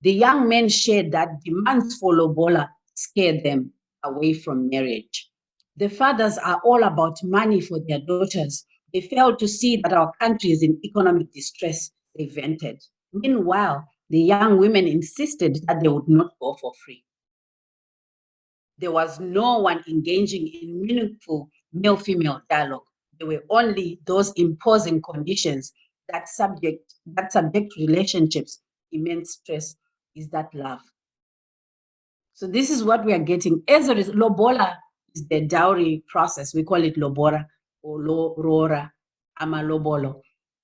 The young men shared that demands for Lobola scare them away from marriage. The fathers are all about money for their daughters. They failed to see that our country is in economic distress, they vented. Meanwhile, the young women insisted that they would not go for free. There was no one engaging in meaningful male-female dialogue. There were only those imposing conditions that subject relationships immense stress. Is that love? So this is what we are getting. As a result, Lobola is the dowry process. We call it Lobora or Lorora ama Lobolo.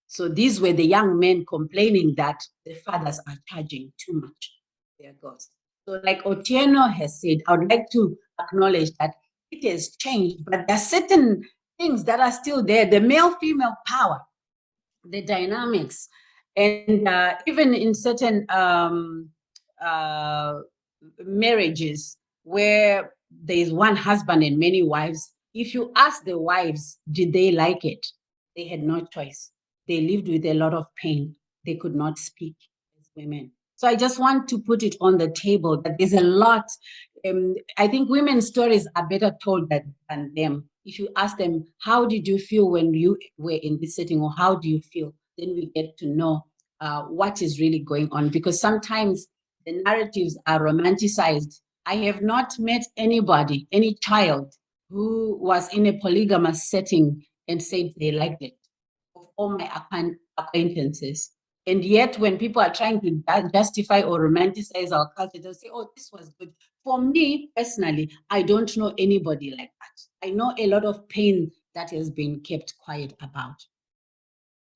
So these were the young men complaining that the fathers are charging too much their girls. So like Otieno has said, I would like to acknowledge that it has changed, but there are certain things that are still there. The male-female power, the dynamics, and even in certain marriages where there is one husband and many wives, if you ask the wives, did they like it? They had no choice. They lived with a lot of pain. They could not speak as women. So I just want to put it on the table that there's a lot. I think women's stories are better told than them. If you ask them, how did you feel when you were in this setting, or how do you feel? Then we get to know what is really going on, because sometimes the narratives are romanticized. I have not met anybody, any child, who was in a polygamous setting and said they liked it, of all my acquaintances. And yet, when people are trying to justify or romanticize our culture, they'll say, oh, this was good. For me, personally, I don't know anybody like that. I know a lot of pain that has been kept quiet about.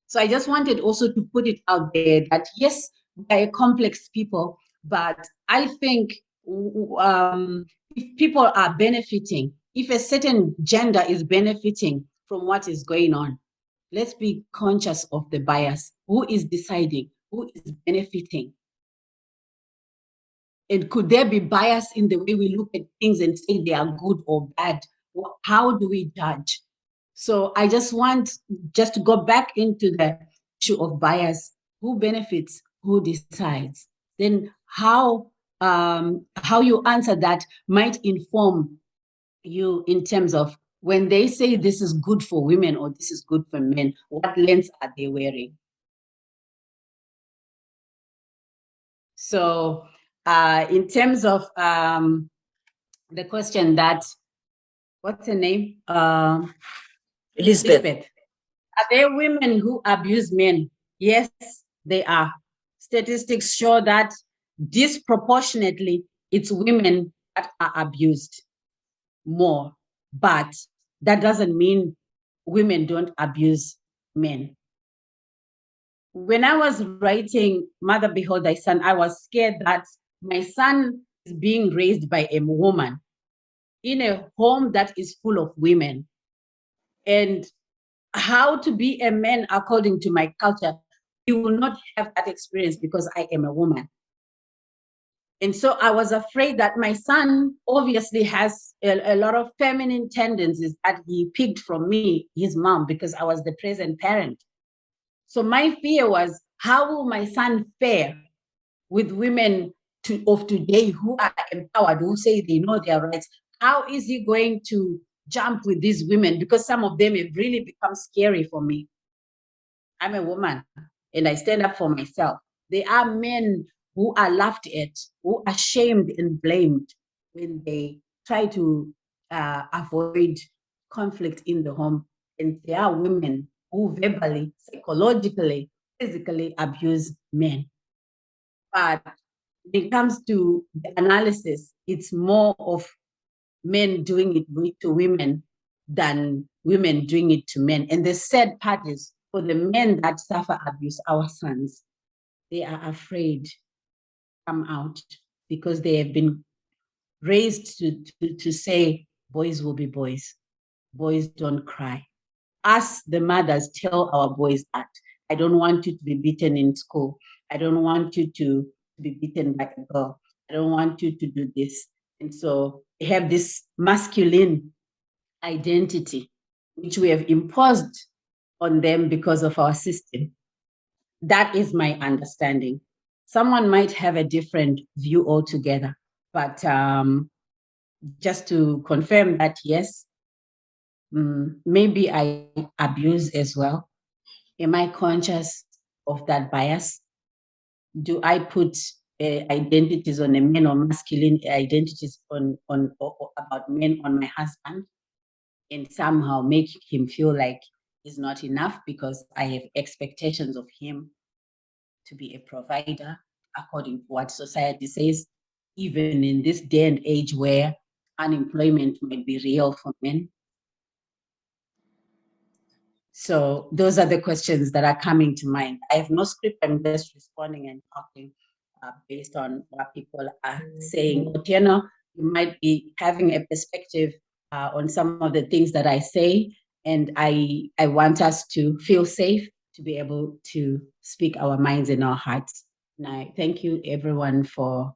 So I just wanted also to put it out there that, yes, we are a complex people, but I think if people are benefiting, if a certain gender is benefiting from what is going on, let's be conscious of the bias. Who is deciding? Who is benefiting? And could there be bias in the way we look at things and say they are good or bad? How do we judge? So I just want to go back into the issue of bias. Who benefits? Who decides? Then how you answer that might inform you in terms of when they say this is good for women or this is good for men, what lens are they wearing? So in terms of the question that, what's her name? Elizabeth. Are there women who abuse men? Yes, they are. Statistics show that disproportionately it's women that are abused more, but that doesn't mean women don't abuse men. When I was writing Mother Behold Thy Son, I was scared that my son is being raised by a woman in a home that is full of women. And how to be a man according to my culture, you will not have that experience because I am a woman. And so I was afraid that my son obviously has a lot of feminine tendencies that he picked from me, his mom, because I was the present parent. So my fear was, how will my son fare with women of today who are empowered, who say they know their rights? How is he going to jump with these women? Because some of them have really become scary for me. I'm a woman and I stand up for myself. There are men who are laughed at, who are shamed and blamed when they try to avoid conflict in the home. And there are women who verbally, psychologically, physically abuse men. But when it comes to the analysis, it's more of men doing it to women than women doing it to men. And the sad part is, for the men that suffer abuse, our sons, they are afraid to come out because they have been raised to say, boys will be boys. Boys don't cry. Us, the mothers, tell our boys that I don't want you to be beaten in school. I don't want you to be beaten by a girl. I don't want you to do this. And so they have this masculine identity, which we have imposed on them because of our system. That is my understanding. Someone might have a different view altogether, but just to confirm that, yes, maybe I abuse as well. Am I conscious of that bias? Do I put identities on a men or masculine identities on or about men on my husband, and somehow make him feel like he's not enough because I have expectations of him to be a provider according to what society says, even in this day and age where unemployment might be real for men? So those are the questions that are coming to mind. I have no script. I'm just responding and talking based on what people are saying. Otieno, you might be having a perspective on some of the things that I say, and I want us to feel safe to be able to speak our minds and our hearts. And I thank you, everyone, for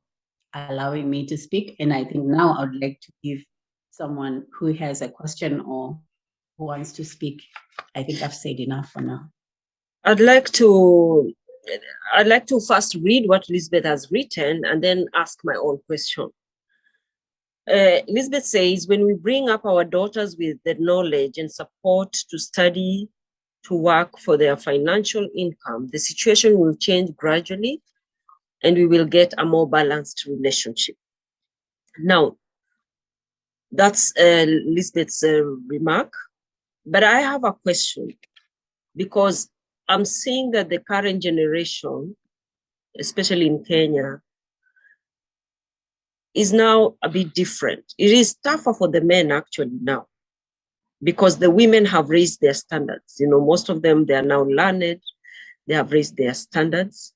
allowing me to speak. And I think now I would like to give someone who has a question or who wants to speak. I think I've said enough for now. I'd like to first read what Lisbeth has written and then ask my own question. Lisbeth says, when we bring up our daughters with the knowledge and support to study, to work for their financial income, the situation will change gradually and we will get a more balanced relationship. Now, that's Lisbeth's remark, but I have a question because I'm seeing that the current generation, especially in Kenya, is now a bit different. It is tougher for the men actually now because the women have raised their standards. You know, most of them, they are now learned, they have raised their standards.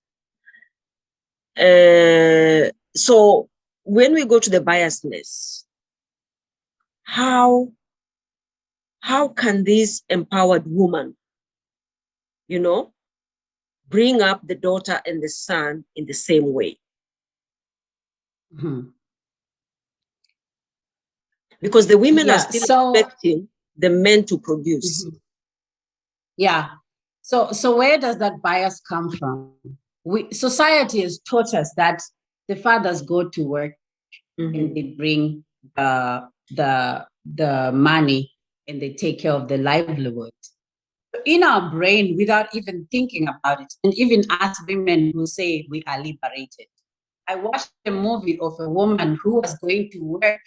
So when we go to the biasness, how can this empowered woman, you know, bring up the daughter and the son in the same way? Mm-hmm. Because the women are still expecting the men to produce. Mm-hmm. Yeah. So where does that bias come from? Society has taught us that the fathers go to work and they bring the money and they take care of the livelihood. In our brain, without even thinking about it, and even us women who say we are liberated. I watched a movie of a woman who was going to work.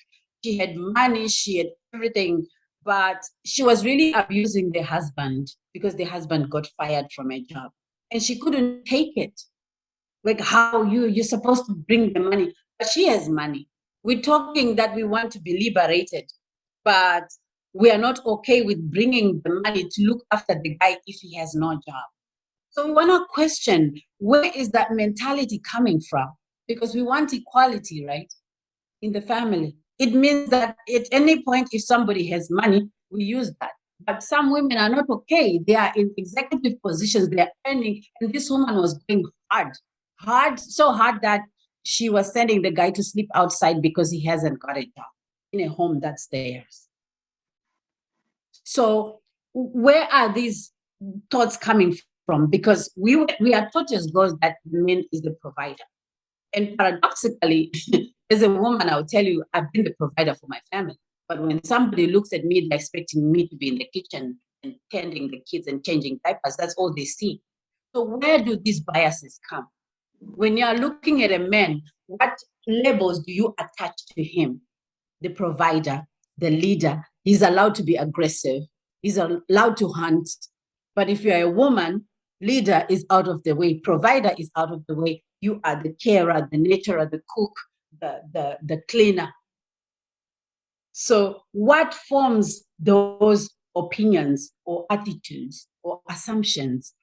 She had money, she had everything, but she was really abusing the husband because the husband got fired from a job. And she couldn't take it. Like, how you're supposed to bring the money, but she has money. We're talking that we want to be liberated, but we are not okay with bringing the money to look after the guy if he has no job. So we want to question, where is that mentality coming from? Because we want equality, right, in the family. It means that at any point, if somebody has money, we use that. But some women are not okay. They are in executive positions, they are earning, and this woman was going so hard that she was sending the guy to sleep outside because he hasn't got a job in a home that's theirs. So where are these thoughts coming from? Because we are taught as girls that the man is the provider. And paradoxically, as a woman, I'll tell you, I've been the provider for my family. But when somebody looks at me, they're expecting me to be in the kitchen and tending the kids and changing diapers. That's all they see. So where do these biases come? When you're looking at a man, what labels do you attach to him? The provider, the leader. He's allowed to be aggressive. He's allowed to hunt. But if you're a woman, leader is out of the way, provider is out of the way. You are the carer, the nurturer, the cook, the cleaner. So what forms those opinions or attitudes or assumptions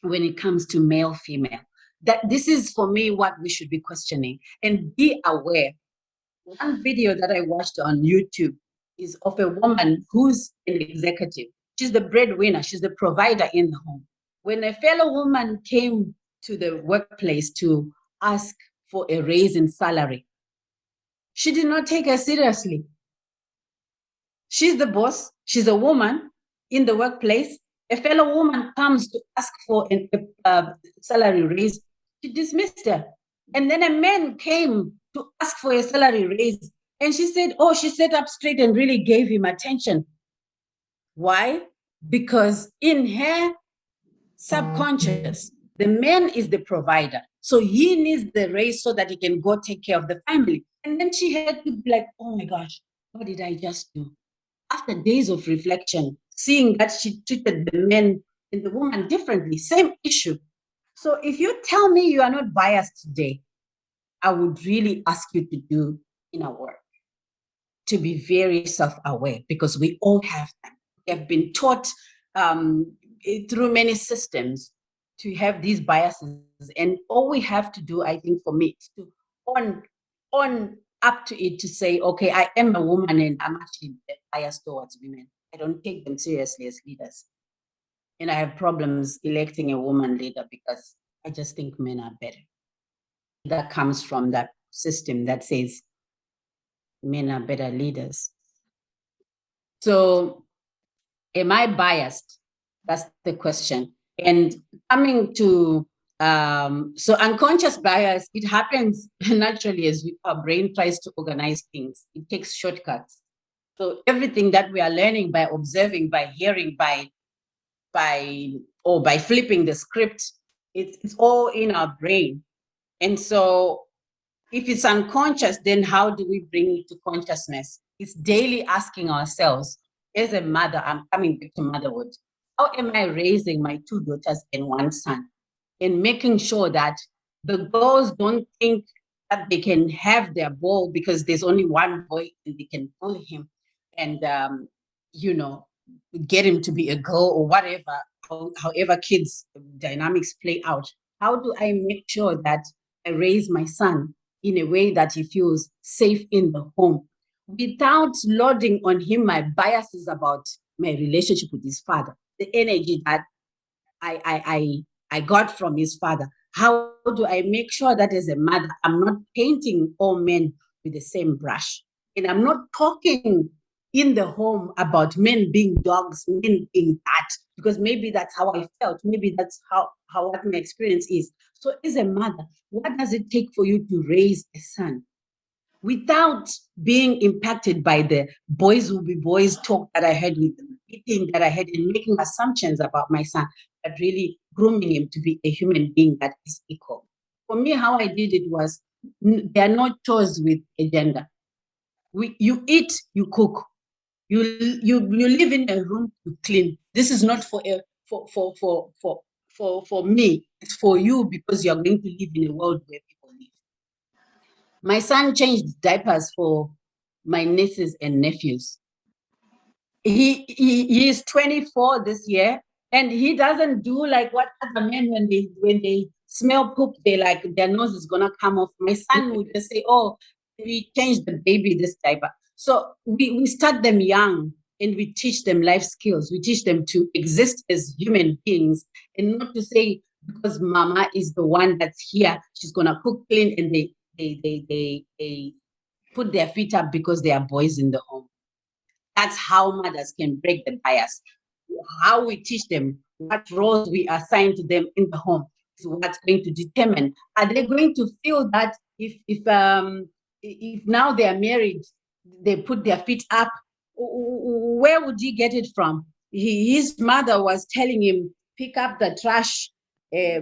when it comes to male, female? That this is, for me, what we should be questioning and be aware. One video that I watched on YouTube is of a woman who's an executive. She's the breadwinner. She's the provider in the home. When a fellow woman came to the workplace to ask for a raise in salary, she did not take her seriously. She's the boss. She's a woman in the workplace. A fellow woman comes to ask for a salary raise. She dismissed her. And then a man came to ask for a salary raise. And she said, oh, she sat up straight and really gave him attention. Why? Because in her subconscious, the man is the provider. So he needs the raise so that he can go take care of the family. And then she had to be like, oh my gosh, what did I just do? After days of reflection, seeing that she treated the men and the woman differently, same issue. So if you tell me you are not biased today, I would really ask you to do inner work, to be very self-aware, because we all have them. We have been taught through many systems to have these biases. And all we have to do, I think, for me, is to own up to it, to say, okay, I am a woman and I'm actually biased towards women. I don't take them seriously as leaders. And I have problems electing a woman leader because I just think men are better. That comes from that system that says men are better leaders. So am I biased? That's the question. And coming to, so unconscious bias, it happens naturally as our brain tries to organize things. It takes shortcuts. So everything that we are learning by observing, by hearing, by flipping the script, it's all in our brain. And so if it's unconscious, then how do we bring it to consciousness? It's daily asking ourselves, as a mother, I'm coming back to motherhood, how am I raising my 2 daughters and 1 son? And making sure that the girls don't think that they can have their ball because there's only 1 boy and they can bully him and, get him to be a girl or whatever, however kids' dynamics play out. How do I make sure that I raise my son in a way that he feels safe in the home without loading on him my biases about my relationship with his father, the energy that I got from his father? How do I make sure that as a mother, I'm not painting all men with the same brush? And I'm not talking in the home about men being dogs, men being that, because maybe that's how I felt. Maybe that's how what my experience is. So as a mother, what does it take for you to raise a son without being impacted by the boys will be boys talk that I had with them, eating that I had, and making assumptions about my son, but really grooming him to be a human being that is equal? For me, how I did it was, there are no chores with a gender. You eat, you cook. You live in a room to clean. This is not for me. It's for you, because you're going to live in a world where people live. My son changed diapers for my nieces and nephews. He is 24 this year, and he doesn't do like what other men, when they smell poop, they like their nose is gonna come off. My son would just say, oh, we changed the baby this diaper. So we start them young and we teach them life skills. We teach them to exist as human beings, and not to say because mama is the one that's here, she's gonna cook, clean, and they put their feet up because they are boys in the home. That's how mothers can break the bias. How we teach them, what roles we assign to them in the home is what's going to determine. Are they going to feel that if now they are married, they put their feet up? Where would he get it from? His mother was telling him, pick up the trash,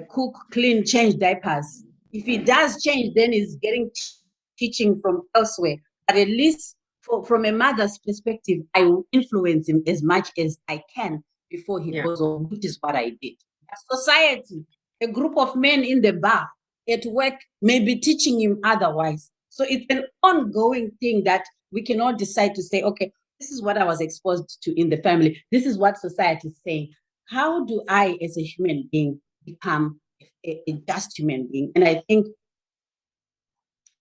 cook, clean, change diapers. If he does change, then he's getting teaching from elsewhere. But at least from a mother's perspective, I will influence him as much as I can before he goes on, which is what I did. Society, a group of men in the bar, at work, may be teaching him otherwise. So it's an ongoing thing that we can all decide to say, okay, this is what I was exposed to in the family. This is what society is saying. How do I, as a human being, become a just human being? And I think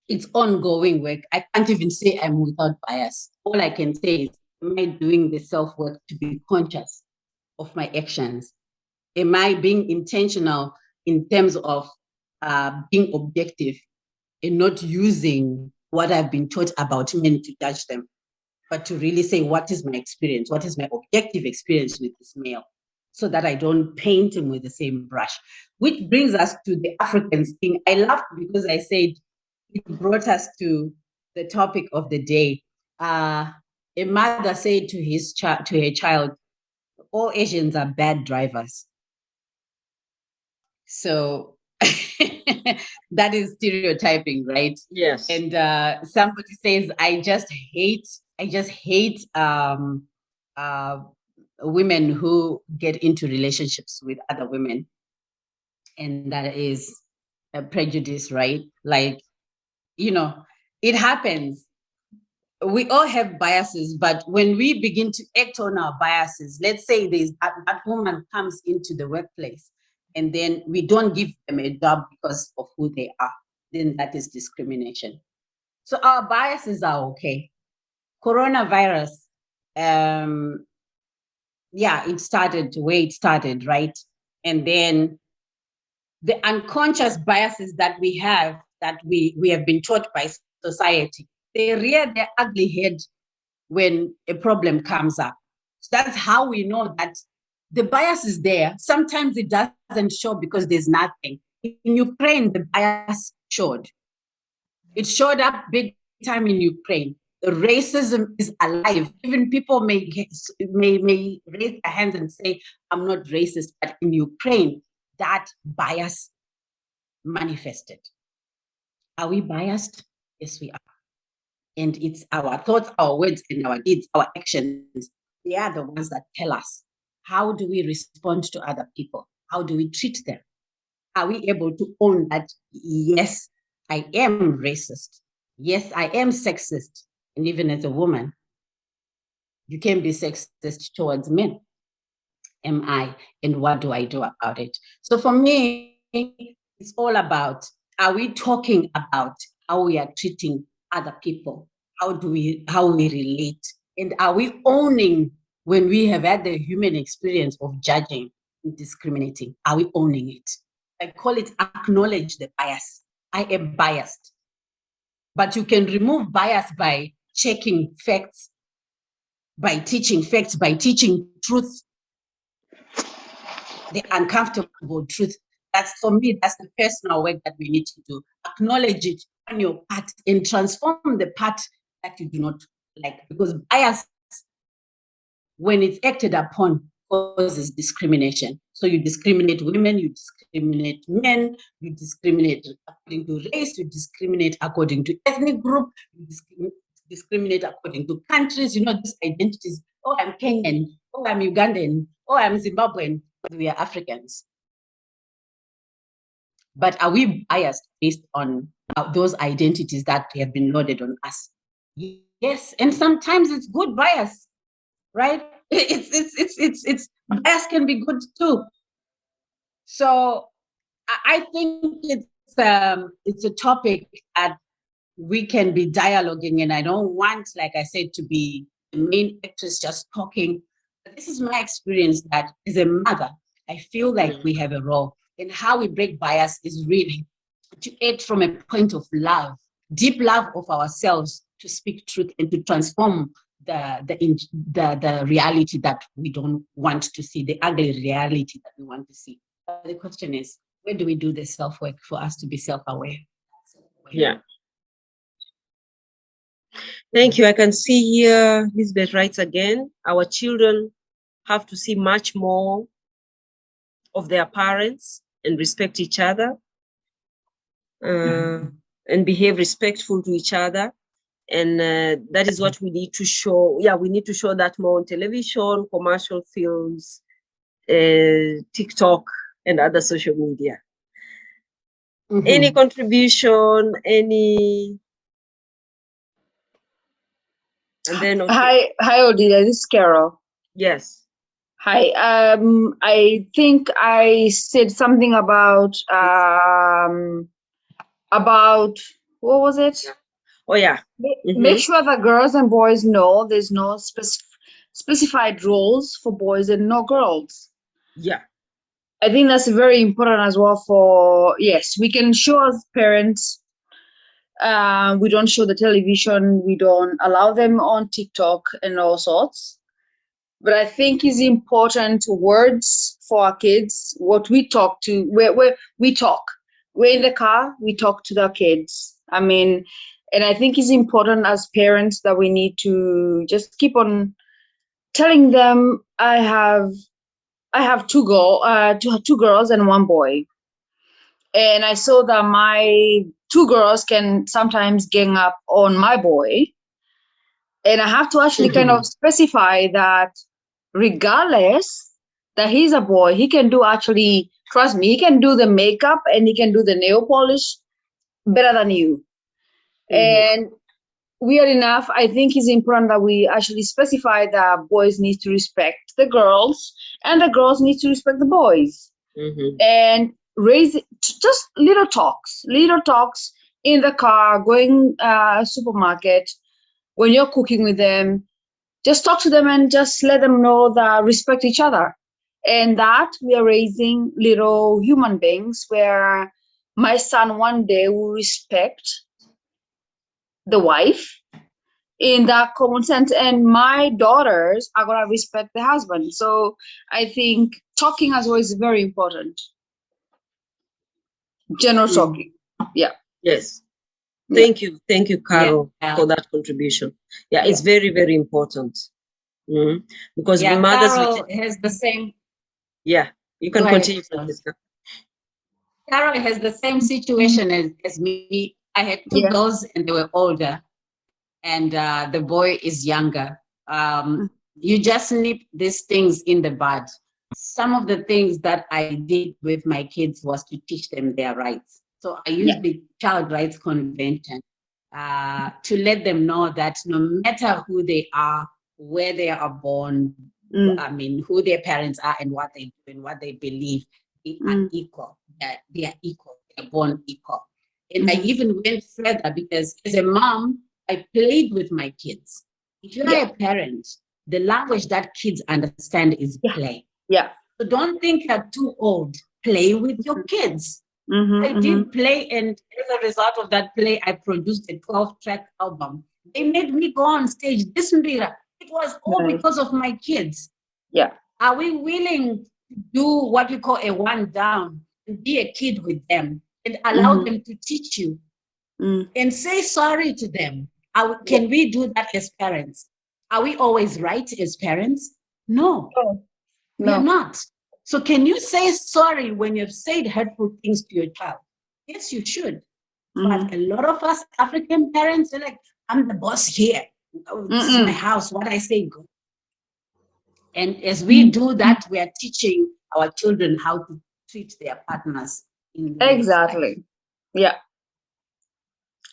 it's ongoing work. I can't even say I'm without bias. All I can say is, am I doing the self-work to be conscious of my actions? am I being intentional in terms of being objective and not using what I've been taught about men to judge them, but to really say, what is my experience? What is my objective experience with this male? So that I don't paint him with the same brush. Which brings us to the Africans thing. I laughed because I said it brought us to the topic of the day. A mother said to her child, all Asians are bad drivers. So that is stereotyping, right? Yes. And somebody says, I just hate women who get into relationships with other women. And that is a prejudice, right? Like, it happens. We all have biases, but when we begin to act on our biases, let's say that woman comes into the workplace and then we don't give them a job because of who they are, then that is discrimination. So our biases are okay. Coronavirus, it started where it started, right? And then the unconscious biases that we have, that we have been taught by society, they rear their ugly head when a problem comes up. So that's how we know that the bias is there. Sometimes it doesn't show because there's nothing. In Ukraine, the bias showed. It showed up big time in Ukraine. The racism is alive. Even people may raise their hands and say, I'm not racist, but in Ukraine, that bias manifested. Are we biased? Yes, we are. And it's our thoughts, our words, and our deeds, our actions. They are the ones that tell us, how do we respond to other people? How do we treat them? Are we able to own that, yes, I am racist. Yes, I am sexist. And even as a woman, you can be sexist towards men. Am I? And what do I do about it? So for me, it's all about, are we talking about how we are treating other people? How we relate? And are we owning when we have had the human experience of judging and discriminating? Are we owning it? I call it acknowledge the bias. I am biased. But you can remove bias by checking facts, by teaching facts, by teaching truth, the uncomfortable truth. That's, for me, that's the personal work that we need to do. Acknowledge it on your part and transform the part that you do not like. Because bias, when it's acted upon, causes discrimination. So you discriminate women, you discriminate men, you discriminate according to race, you discriminate according to ethnic group, you discriminate according to countries, these identities. Oh, I'm Kenyan. Oh, I'm Ugandan. Oh, I'm Zimbabwean. We are Africans. But are we biased based on those identities that have been loaded on us? Yes, and sometimes it's good bias, right? It's bias can be good too. So I think it's a topic that we can be dialoguing, and I don't want, like I said, to be the main actress just talking. But this is my experience that as a mother, I feel like we have a role. And how we break bias is really to act from a point of love, deep love of ourselves, to speak truth and to transform the reality that we don't want to see, the ugly reality that we want to see. But the question is, where do we do the self-work for us to be self-aware? Yeah. Thank you. I can see here, Lisbeth writes again, our children have to see much more of their parents and respect each other and behave respectful to each other. And that is what we need to show. Yeah, we need to show that more on television, commercial films, TikTok, and other social media. Mm-hmm. Any contribution, any... And then, okay. Hi, Odile, this is Carol. Yes. Hi. I think I said something about what was it? Oh yeah. Make sure that girls and boys know there's no specified roles for boys and no girls. Yeah. I think that's very important as well for, yes, we can show as parents, we don't show the television, we don't allow them on TikTok and all sorts. But I think it's important words for our kids, what we talk to, where we talk. We're in the car, we talk to the kids. I mean, and I think it's important as parents that we need to just keep on telling them, I have two girls and one boy. And I saw that my two girls can sometimes gang up on my boy. And I have to actually kind of specify that regardless that he's a boy, he can do actually, trust me, he can do the makeup and he can do the nail polish better than you. And weird enough, I think it's important that we actually specify that boys need to respect the girls and the girls need to respect the boys. And raise just little talks in the car, going supermarket, when you're cooking with them, just talk to them and just let them know that respect each other. And that we are raising little human beings where my son one day will respect the wife in that common sense, and my daughters are gonna respect the husband. So I think talking as well is very important. General talking. Yeah. Yes. Thank you, Carol, for that contribution. Yeah, it's very, very important. Because mothers Carol has the same. Yeah, you can continue, Francisca. Carol has the same situation as me. I had two girls and they were older, and the boy is younger. You just nip these things in the bud. Some of the things that I did with my kids was to teach them their rights. So I used the Child Rights Convention to let them know that no matter who they are, where they are born, I mean, who their parents are and what they do and what they believe, they are equal. They are equal. They are born equal. And I even went further because as a mom, I played with my kids. If you're a parent, the language that kids understand is play. So don't think you're too old. Play with your kids. I did play, and as a result of that play, I produced a 12-track album. They made me go on stage. This Mbira, it was all because of my kids. Are we willing to do what we call a one down and be a kid with them and allow them to teach you and say sorry to them? Can we do that as parents? Are we always right as parents? No, we're not. So can you say sorry when you've said hurtful things to your child? Yes, you should. But a lot of us African parents are like, I'm the boss here. This is my house. What I say goes. And as we do that, we are teaching our children how to treat their partners. Exactly. Yeah.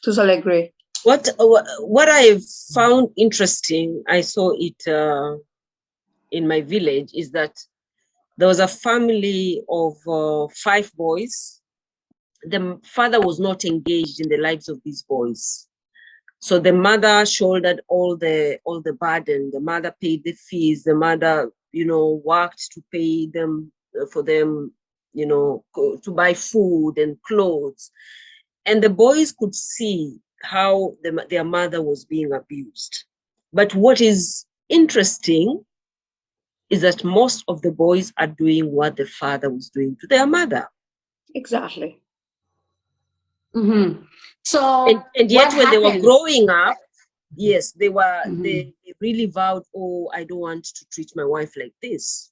Totally agree. What I found interesting, I saw it in my village, is that there was a family of 5 boys. The father was not engaged in the lives of these boys. So the mother shouldered all the burden. The mother paid the fees. The mother, worked to pay them for them, to buy food and clothes. And the boys could see how their mother was being abused. But what is interesting is that most of the boys are doing what the father was doing to their mother. Exactly. So and yet when they were growing up, yes, they really vowed, oh, I don't want to treat my wife like this.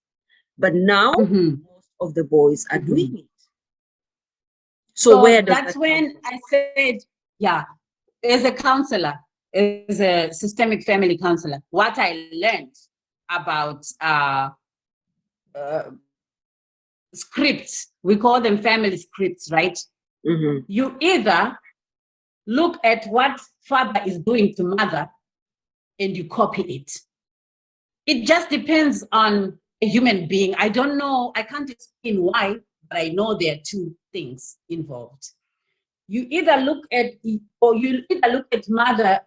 But now most of the boys are doing it. So where does that's when I said, as a counselor, as a systemic family counselor, what I learned about scripts, we call them family scripts, right? You either look at what father is doing to mother and you copy it. It just depends on a human being. I don't know, I can't explain why, but I know there are 2 things involved. You either look at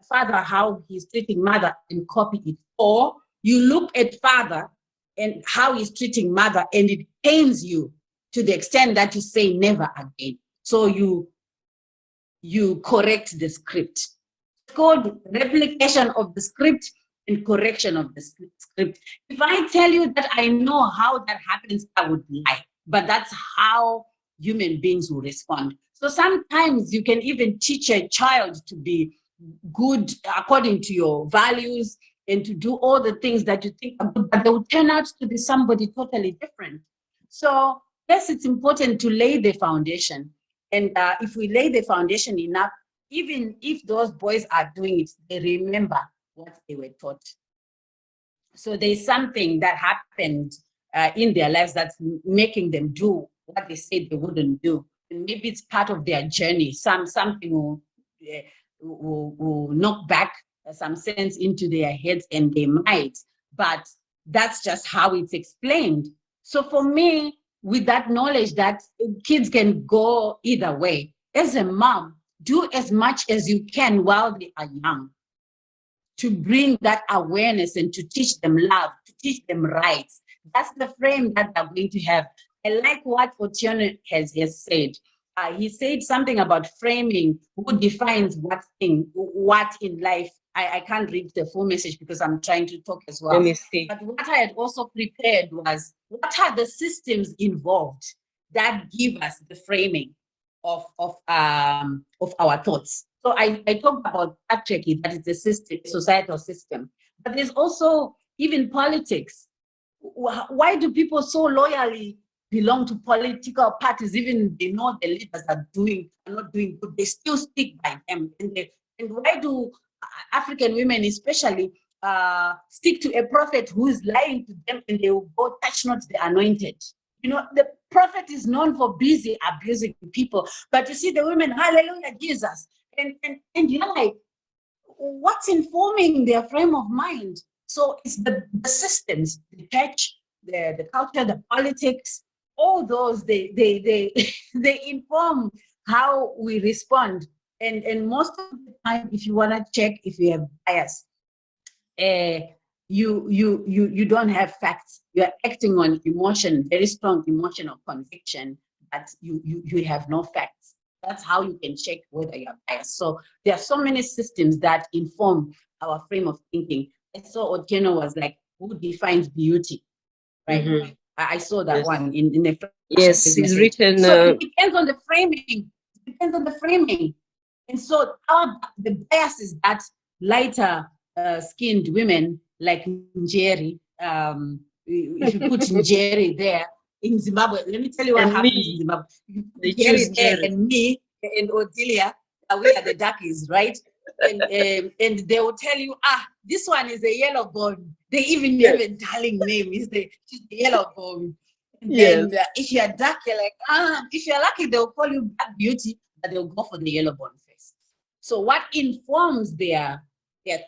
father, how he's treating mother and copy it, or you look at father and how he's treating mother and it pains you to the extent that you say never again. So you correct the script. It's called replication of the script and correction of the script. If I tell you that I know how that happens, I would lie. But that's how human beings will respond. So sometimes you can even teach a child to be good according to your values and to do all the things that you think are good, but they will turn out to be somebody totally different. So yes, it's important to lay the foundation. And if we lay the foundation enough, even if those boys are doing it, they remember what they were taught. So there's something that happened in their lives that's making them do what they said they wouldn't do. And maybe it's part of their journey. Something will knock back some sense into their heads, and they might. But that's just how it's explained. So for me, with that knowledge that kids can go either way, as a mom, do as much as you can while they are young to bring that awareness and to teach them love, to teach them rights. That's the frame that they're going to have. I like what Otieno has said. He said something about framing, who defines what in life. I can't read the full message because I'm trying to talk as well. Let me see. But what I had also prepared was, what are the systems involved that give us the framing of our thoughts? So I talked about patriarchy, that is a system, a societal system. But there's also even politics. Why do people so loyally belong to political parties, even they know the leaders are not doing good? They still stick by them. And why do African women especially stick to a prophet who is lying to them, and they will go touch not the anointed? You know, the prophet is known for busy abusing people, but you see the women, hallelujah, Jesus. And you're like, what's informing their frame of mind? So it's the systems, the church, the culture, the politics, all those, they they inform how we respond. And most of the time, if you want to check if you have bias, you don't have facts. You're acting on emotion, very strong emotional conviction, but you have no facts. That's how you can check whether you're biased. So there are so many systems that inform our frame of thinking. And so Otieno was like, who defines beauty? Right? Mhm. I saw that Yes. one in the Yes, it's message. written. So it depends on the framing. It depends on the framing. And so the bias is that lighter skinned women like Njeri, if you put Njeri there in Zimbabwe, let me tell you what And happens me. in Zimbabwe. You put They Njeri choose there, Njeri. and me and Odilia, we are the darkies, right? And they will tell you, this one is a yellow bone. They even have a darling name. She's the yellow bone. And then if you're dark, you're like, if you're lucky, they'll call you black beauty, but they'll go for the yellow bone face. So what informs their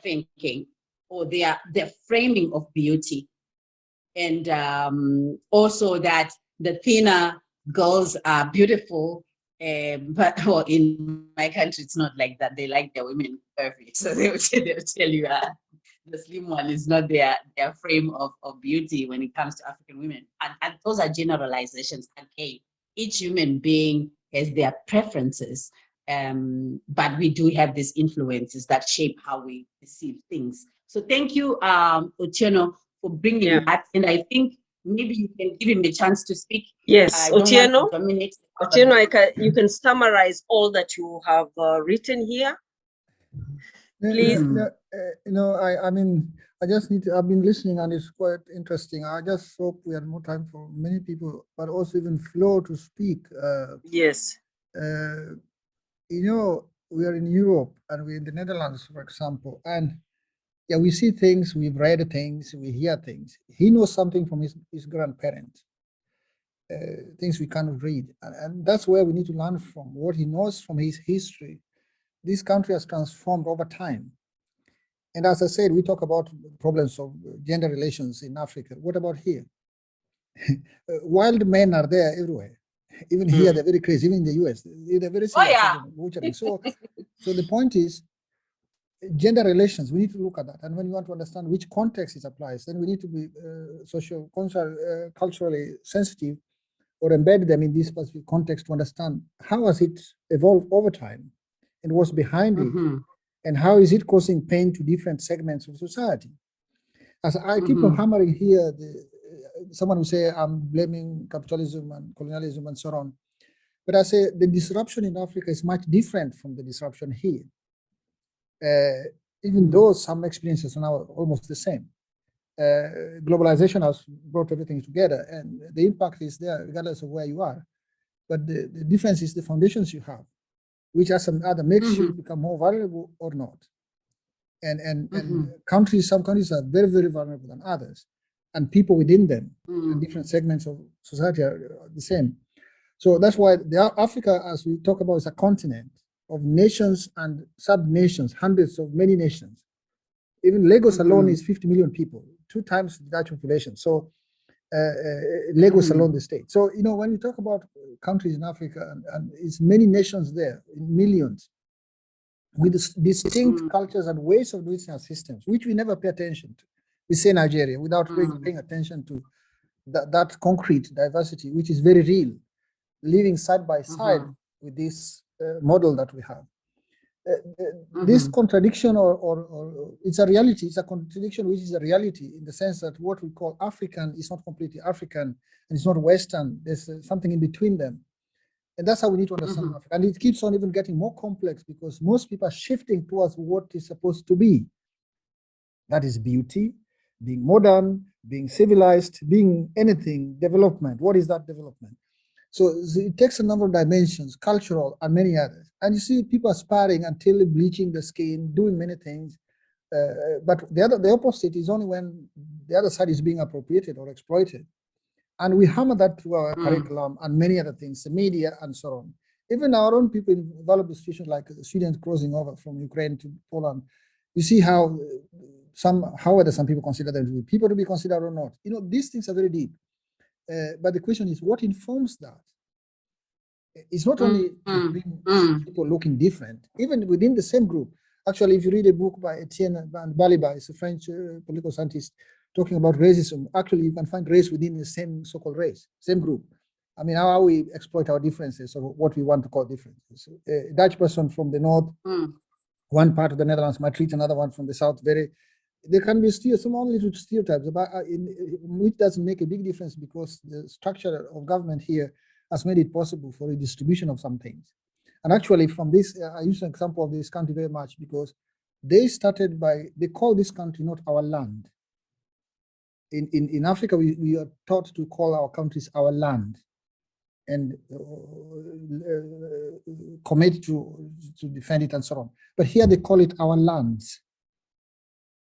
thinking or their framing of beauty? And also that the thinner girls are beautiful, but in my country, it's not like that. They like their women curvy. So they'll tell you the slim one is not their frame of beauty when it comes to African women. And those are generalizations. Okay, each human being has their preferences, but we do have these influences that shape how we perceive things. So thank you, Otieno, for bringing that. And I think maybe you can give him a chance to speak. Yes, I don't Otieno. want to dominate. Otieno, you can summarize all that you have written here. Please. I mean, I've been listening, and it's quite interesting. I just hope we have more time for many people, but also even Flo to speak. Yes. We are in Europe, and we're in the Netherlands, for example, and yeah, we see things, we've read things, we hear things. He knows something from his grandparents, things we cannot read. And that's where we need to learn from, what he knows from his history. This country has transformed over time. And as I said, we talk about problems of gender relations in Africa. What about here? Wild men are there everywhere. Even here, they're very crazy. Even in the US, they're very serious. So the point is, gender relations, we need to look at that. And when we want to understand which context it applies, then we need to be culturally sensitive or embed them in this specific context to understand how has it evolved over time and what's behind it, and how is it causing pain to different segments of society. As I keep on hammering here, someone will say I'm blaming capitalism and colonialism and so on. But I say the disruption in Africa is much different from the disruption here. Even though some experiences are now almost the same. Globalization has brought everything together, and the impact is there regardless of where you are. But the difference is the foundations you have, which as some other makes you become more vulnerable or not. And some countries are very, very vulnerable than others, and people within them and different segments of society are the same. So that's why Africa, as we talk about, is a continent of nations and sub-nations, hundreds of many nations. Even Lagos alone is 50 million people, 2 times the Dutch population. So Lagos alone, the state. So, you know, when you talk about countries in Africa, and it's many nations there, millions, with distinct cultures and ways of doing our systems, which we never pay attention to. We say Nigeria without paying attention to that concrete diversity, which is very real, living side by side with this model that we have. This contradiction, or it's a reality, it's a contradiction which is a reality in the sense that what we call African is not completely African, and it's not Western. There's something in between them. And that's how we need to understand Africa. And it keeps on even getting more complex because most people are shifting towards what is supposed to be. That is beauty, being modern, being civilized, being anything, development. What is that development? So it takes a number of dimensions, cultural and many others. And you see people aspiring until bleaching the skin, doing many things. But the opposite is only when the other side is being appropriated or exploited. And we hammer that through our curriculum and many other things, the media and so on. Even our own people in vulnerable situations like students crossing over from Ukraine to Poland, you see how whether some people consider them to be people to be considered or not. You know, these things are very deep. But the question is, what informs that? It's not only between people looking different, even within the same group. Actually, if you read a book by Otieno Ongayo, it's a French political scientist talking about racism, actually you can find race within the same so-called race, same group. I mean, how we exploit our differences or what we want to call differences. A Dutch person from the north, one part of the Netherlands might treat another one from the south there can be still some little stereotypes, about, which doesn't make a big difference because the structure of government here has made it possible for a distribution of some things. And actually from this, I use an example of this country very much because they call this country not our land. In Africa, we are taught to call our countries our land and commit to defend it and so on. But here they call it our lands.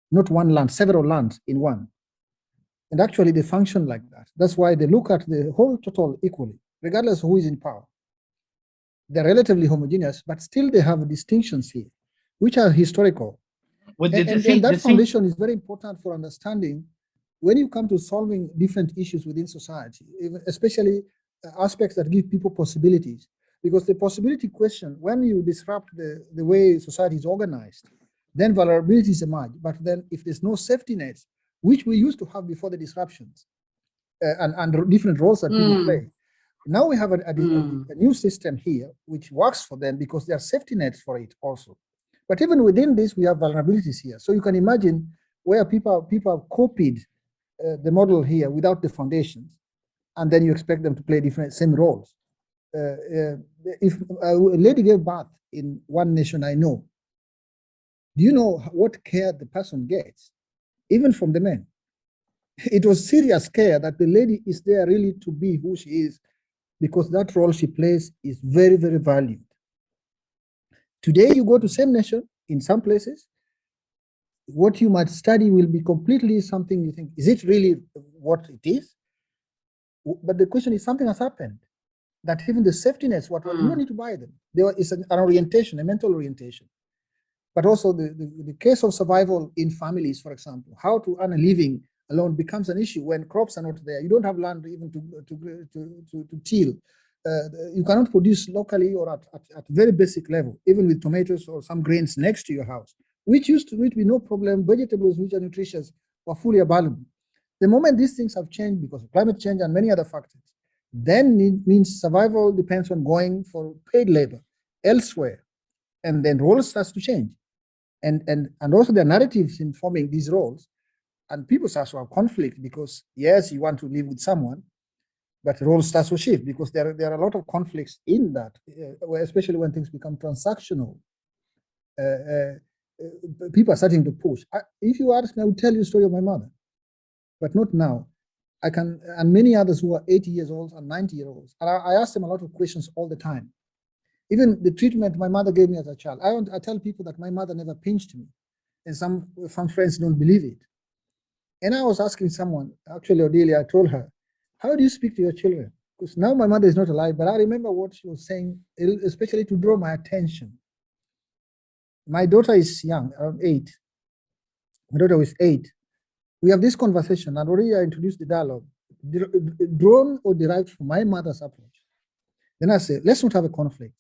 Not one land, several lands in one. And actually they function like that. That's why they look at the whole total equally, regardless of who is in power. They're relatively homogeneous, but still they have distinctions here, which are historical. And that foundation is very important for understanding when you come to solving different issues within society, especially aspects that give people possibilities. Because the possibility question, when you disrupt the way society is organized, then vulnerabilities emerge. But then if there's no safety nets, which we used to have before the disruptions, and different roles that people play, now we have a new system here, which works for them because there are safety nets for it also. But even within this, we have vulnerabilities here. So you can imagine where people have copied the model here without the foundations, and then you expect them to play same roles. If a lady gave birth in one nation I know, do you know what care the person gets, even from the men? It was serious care that the lady is there really to be who she is, because that role she plays is very, very valued. Today, you go to same nation in some places, what you might study will be completely something you think, is it really what it is? But the question is, something has happened that even the safety nets, you don't need to buy them. There is an orientation, a mental orientation. But also the case of survival in families, for example, how to earn a living alone becomes an issue when crops are not there. You don't have land even to till. You cannot produce locally or at very basic level, even with tomatoes or some grains next to your house, which used to be no problem. Vegetables which are nutritious were fully available. The moment these things have changed because of climate change and many other factors, then it means survival depends on going for paid labor elsewhere. And then roles starts to change. And also the narratives in forming these roles, and people start to have conflict because yes, you want to live with someone, but roles starts to shift because there are a lot of conflicts in that, especially when things become transactional. People are starting to push. If you ask me, I would tell you the story of my mother, but not now. I can, and many others who are 80 years old and 90-year-olds. And I ask them a lot of questions all the time. Even the treatment my mother gave me as a child. I tell people that my mother never pinched me, and some friends don't believe it. And I was asking someone, actually, Odelia, I told her, how do you speak to your children? Because now my mother is not alive, but I remember what she was saying, especially to draw my attention. My daughter is young, around 8. My daughter is 8. We have this conversation, and already I introduced the dialogue, drawn or derived from my mother's approach. Then I say, let's not have a conflict,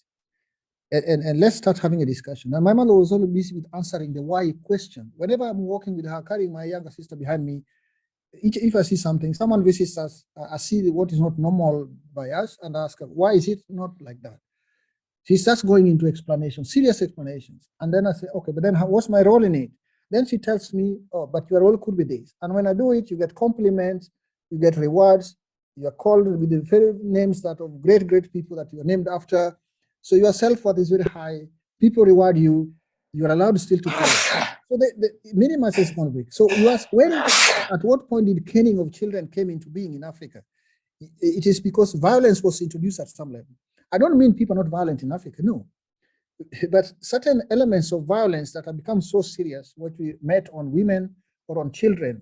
and let's start having a discussion. And my mother was always busy with answering the why question. Whenever I'm walking with her, carrying my younger sister behind me, if I see something, someone visits us, I see what is not normal by us, and ask her, why is it not like that? She starts going into explanations, serious explanations. And then I say, okay, but then what's my role in it? Then she tells me, oh, but your role could be this. And when I do it, you get compliments, you get rewards, you are called with the very names that of great, great people that you are named after. So your self-worth is very high. People reward you. You are allowed still to play. So the minimizes conflict. So you ask, at what point did caning of children came into being in Africa? It is because violence was introduced at some level. I don't mean people are not violent in Africa, no. But certain elements of violence that have become so serious, what we met on women or on children,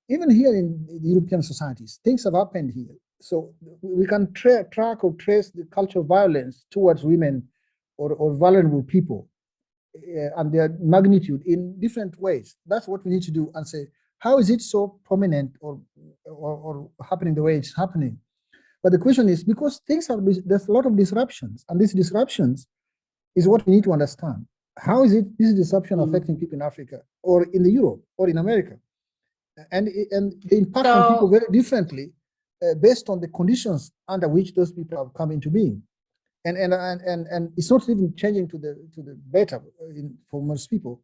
even here in the European societies, things have happened here. So we can track or trace the culture of violence towards women or vulnerable people and their magnitude in different ways. That's what we need to do and say, how is it so prominent or happening the way it's happening? But the question is, because things have, there's a lot of disruptions, and these disruptions is what we need to understand. How is it this disruption affecting people in Africa or in the Europe or in America? And they impact on people very differently based on the conditions under which those people have come into being. And it's not even changing to the better for most people.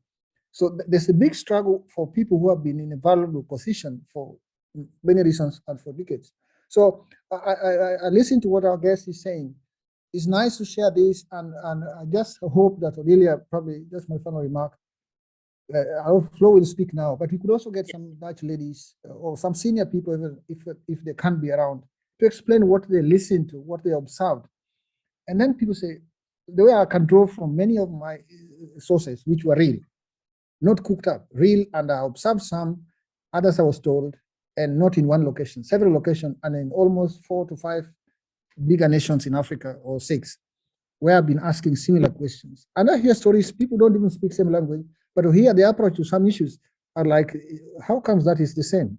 So there's a big struggle for people who have been in a vulnerable position for many reasons and for decades. So I listen to what our guest is saying. It's nice to share this, and I just hope that Odelia, probably just my final remark, our Flo will speak now, but we could also get some Dutch ladies or some senior people, if they can be around, to explain what they listened to, what they observed. And then people say, the way I can draw from many of my sources, which were real, not cooked up, real, and I observed some, others I was told, and not in one location, several locations, and in almost 4 to 5 bigger nations in Africa, or 6, where I've been asking similar questions. And I hear stories, people don't even speak same language, but here the approach to some issues are like, how comes that is the same?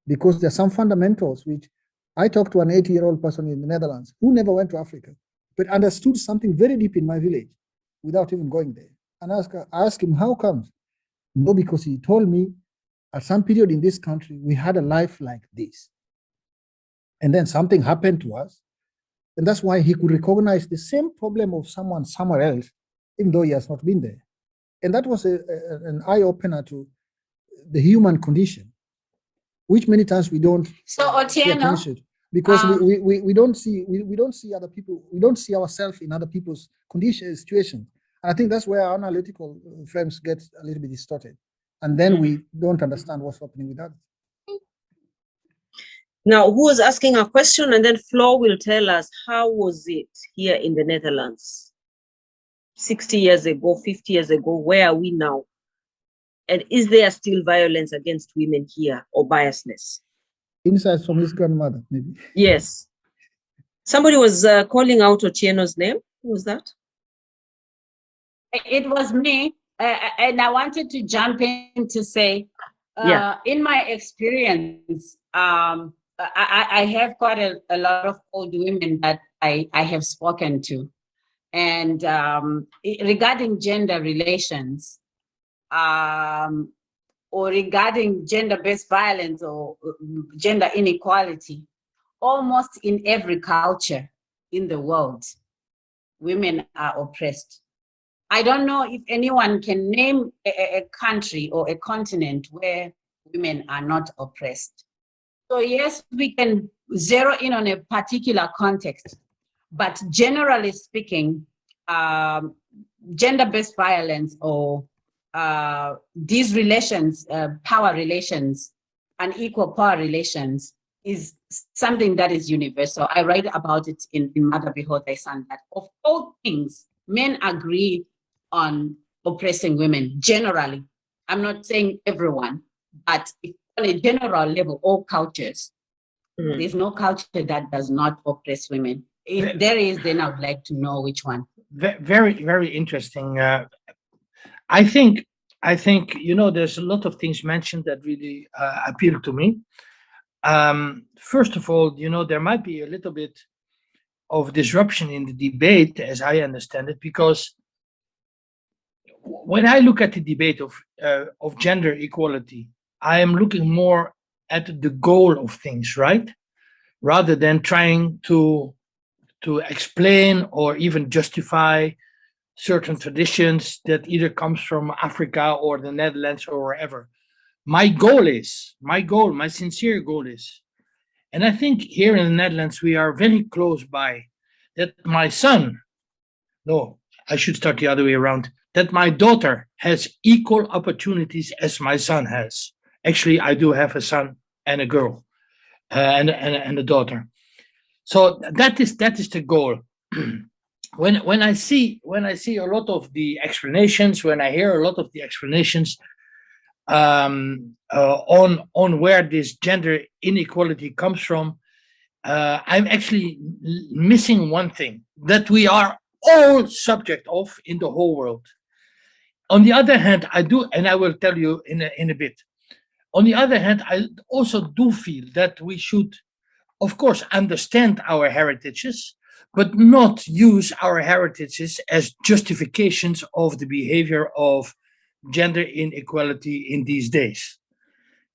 Because there are some fundamentals which I talked to an 80-year-old person in the Netherlands who never went to Africa, but understood something very deep in my village without even going there. And I asked him, how comes? No, because he told me at some period in this country, we had a life like this. And then something happened to us. And that's why he could recognize the same problem of someone somewhere else, even though he has not been there. And that was an eye-opener to the human condition, which many times we don't pay attention to, because we don't see other people, we don't see ourselves in other people's situation. And I think that's where our analytical frames get a little bit distorted. And then we don't understand what's happening with others. Now, who was asking a question, and then Flo will tell us how was it here in the Netherlands 60 years ago, 50 years ago, where are we now? And is there still violence against women here or biasness? Insights from his grandmother, maybe. Yes. Somebody was calling out Otieno's name. Who was that? It was me. And I wanted to jump in to say, in my experience, I have quite a lot of old women that I have spoken to. And regarding gender relations, or regarding gender-based violence or gender inequality, almost in every culture in the world, women are oppressed. I don't know if anyone can name a country or a continent where women are not oppressed. So yes, we can zero in on a particular context, but generally speaking, gender-based violence or these relations, power relations, unequal power relations is something that is universal. I write about it in Mother Behold Thy Son, that of all things, men agree on oppressing women generally. I'm not saying everyone, but if on a general level, all cultures, there's no culture that does not oppress women. If there is, then I would like to know which one. Very, very interesting. I think, you know, there's a lot of things mentioned that really appeal to me. First of all, you know, there might be a little bit of disruption in the debate, as I understand it, because when I look at the debate of gender equality, I am looking more at the goal of things, right? Rather than trying to explain or even justify certain traditions that either comes from Africa or the Netherlands or wherever. My sincere goal is, and I think here in the Netherlands we are very close by, that my son, no, I should start the other way around, that my daughter has equal opportunities as my son has. Actually, I do have a son and a girl, and a daughter. So that is the goal. When I see a lot of the explanations, when I hear a lot of the explanations on where this gender inequality comes from, I'm actually missing one thing that we are all subject of in the whole world. On the other hand, I do, and I will tell you in a bit. On the other hand, I also do feel that we should, of course, understand our heritages, but not use our heritages as justifications of the behavior of gender inequality in these days.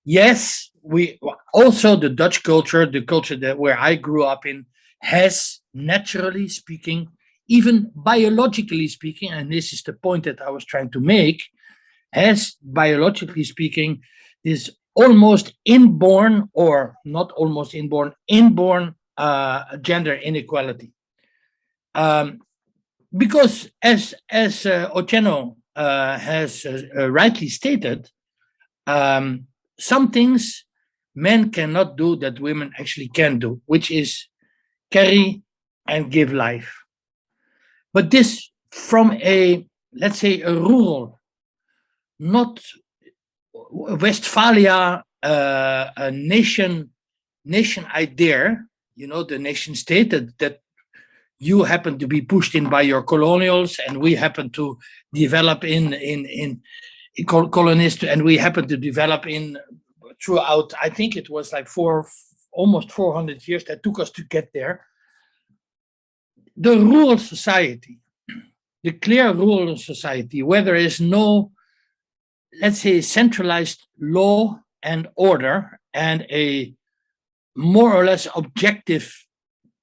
Yes, we also, the Dutch culture, the culture that where I grew up in, has, naturally speaking, even biologically speaking, and this is the point that I was trying to make, has, biologically speaking, this almost inborn, or not almost inborn gender inequality. Because as Otieno has rightly stated, some things men cannot do that women actually can do, which is carry and give life. But this from a, let's say, a rural, not Westphalia, a nation idea, you know, the nation state that you happen to be pushed in by your colonials, and we happen to develop in colonists, and we happen to develop in throughout, I think it was like almost 400 years that took us to get there. The rural society, the clear rural society, where there is no, let's say, centralized law and order and a more or less objective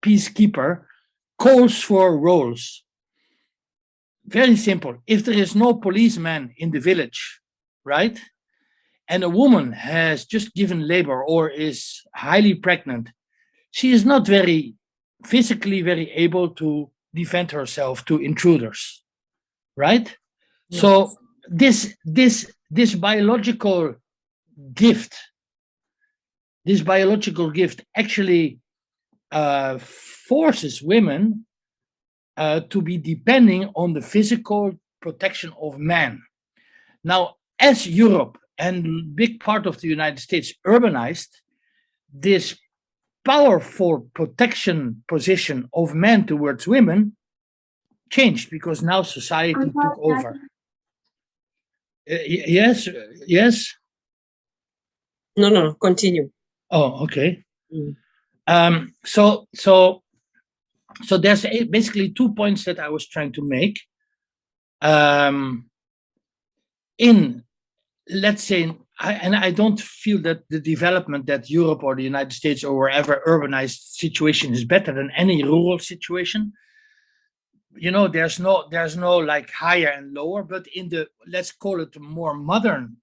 peacekeeper, calls for roles. Very simple. If there is no policeman in the village, right, and a woman has just given labor or is highly pregnant, she is not very physically very able to defend herself to intruders, right? Yes. So this biological gift actually forces women to be depending on the physical protection of man. Now, as Europe and big part of the United States urbanized, this powerful protection position of men towards women changed because now society took over. Yes. No, continue. Oh, okay. So there's basically 2 points that I was trying to make. In, let's say, I don't feel that the development that Europe or the United States or wherever urbanized situation is better than any rural situation. You know, there's no like higher and lower, but in the, let's call it more modern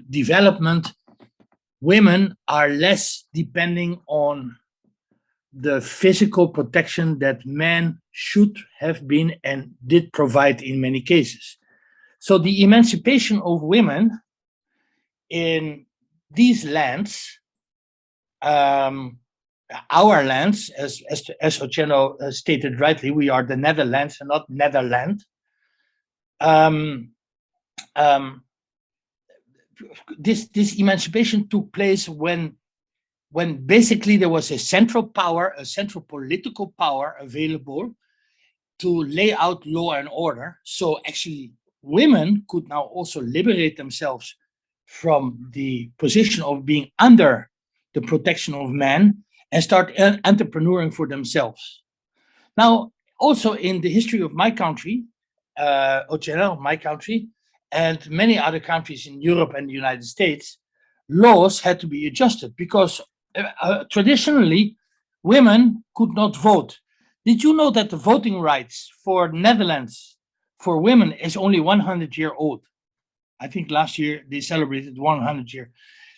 development, women are less depending on the physical protection that men should have been and did provide in many cases. So the emancipation of women in these lands, our lands, as Otieno stated rightly, we are the Netherlands and not Netherland. This emancipation took place when basically there was a central power, a central political power available to lay out law and order. So actually, women could now also liberate themselves from the position of being under the protection of men and start entrepreneuring for themselves. Now, also in the history of my country, Otieno, my country, and many other countries in Europe and the United States, laws had to be adjusted because traditionally women could not vote. Did you know that the voting rights for Netherlands for women is only 100 years old? I think last year they celebrated 100 years.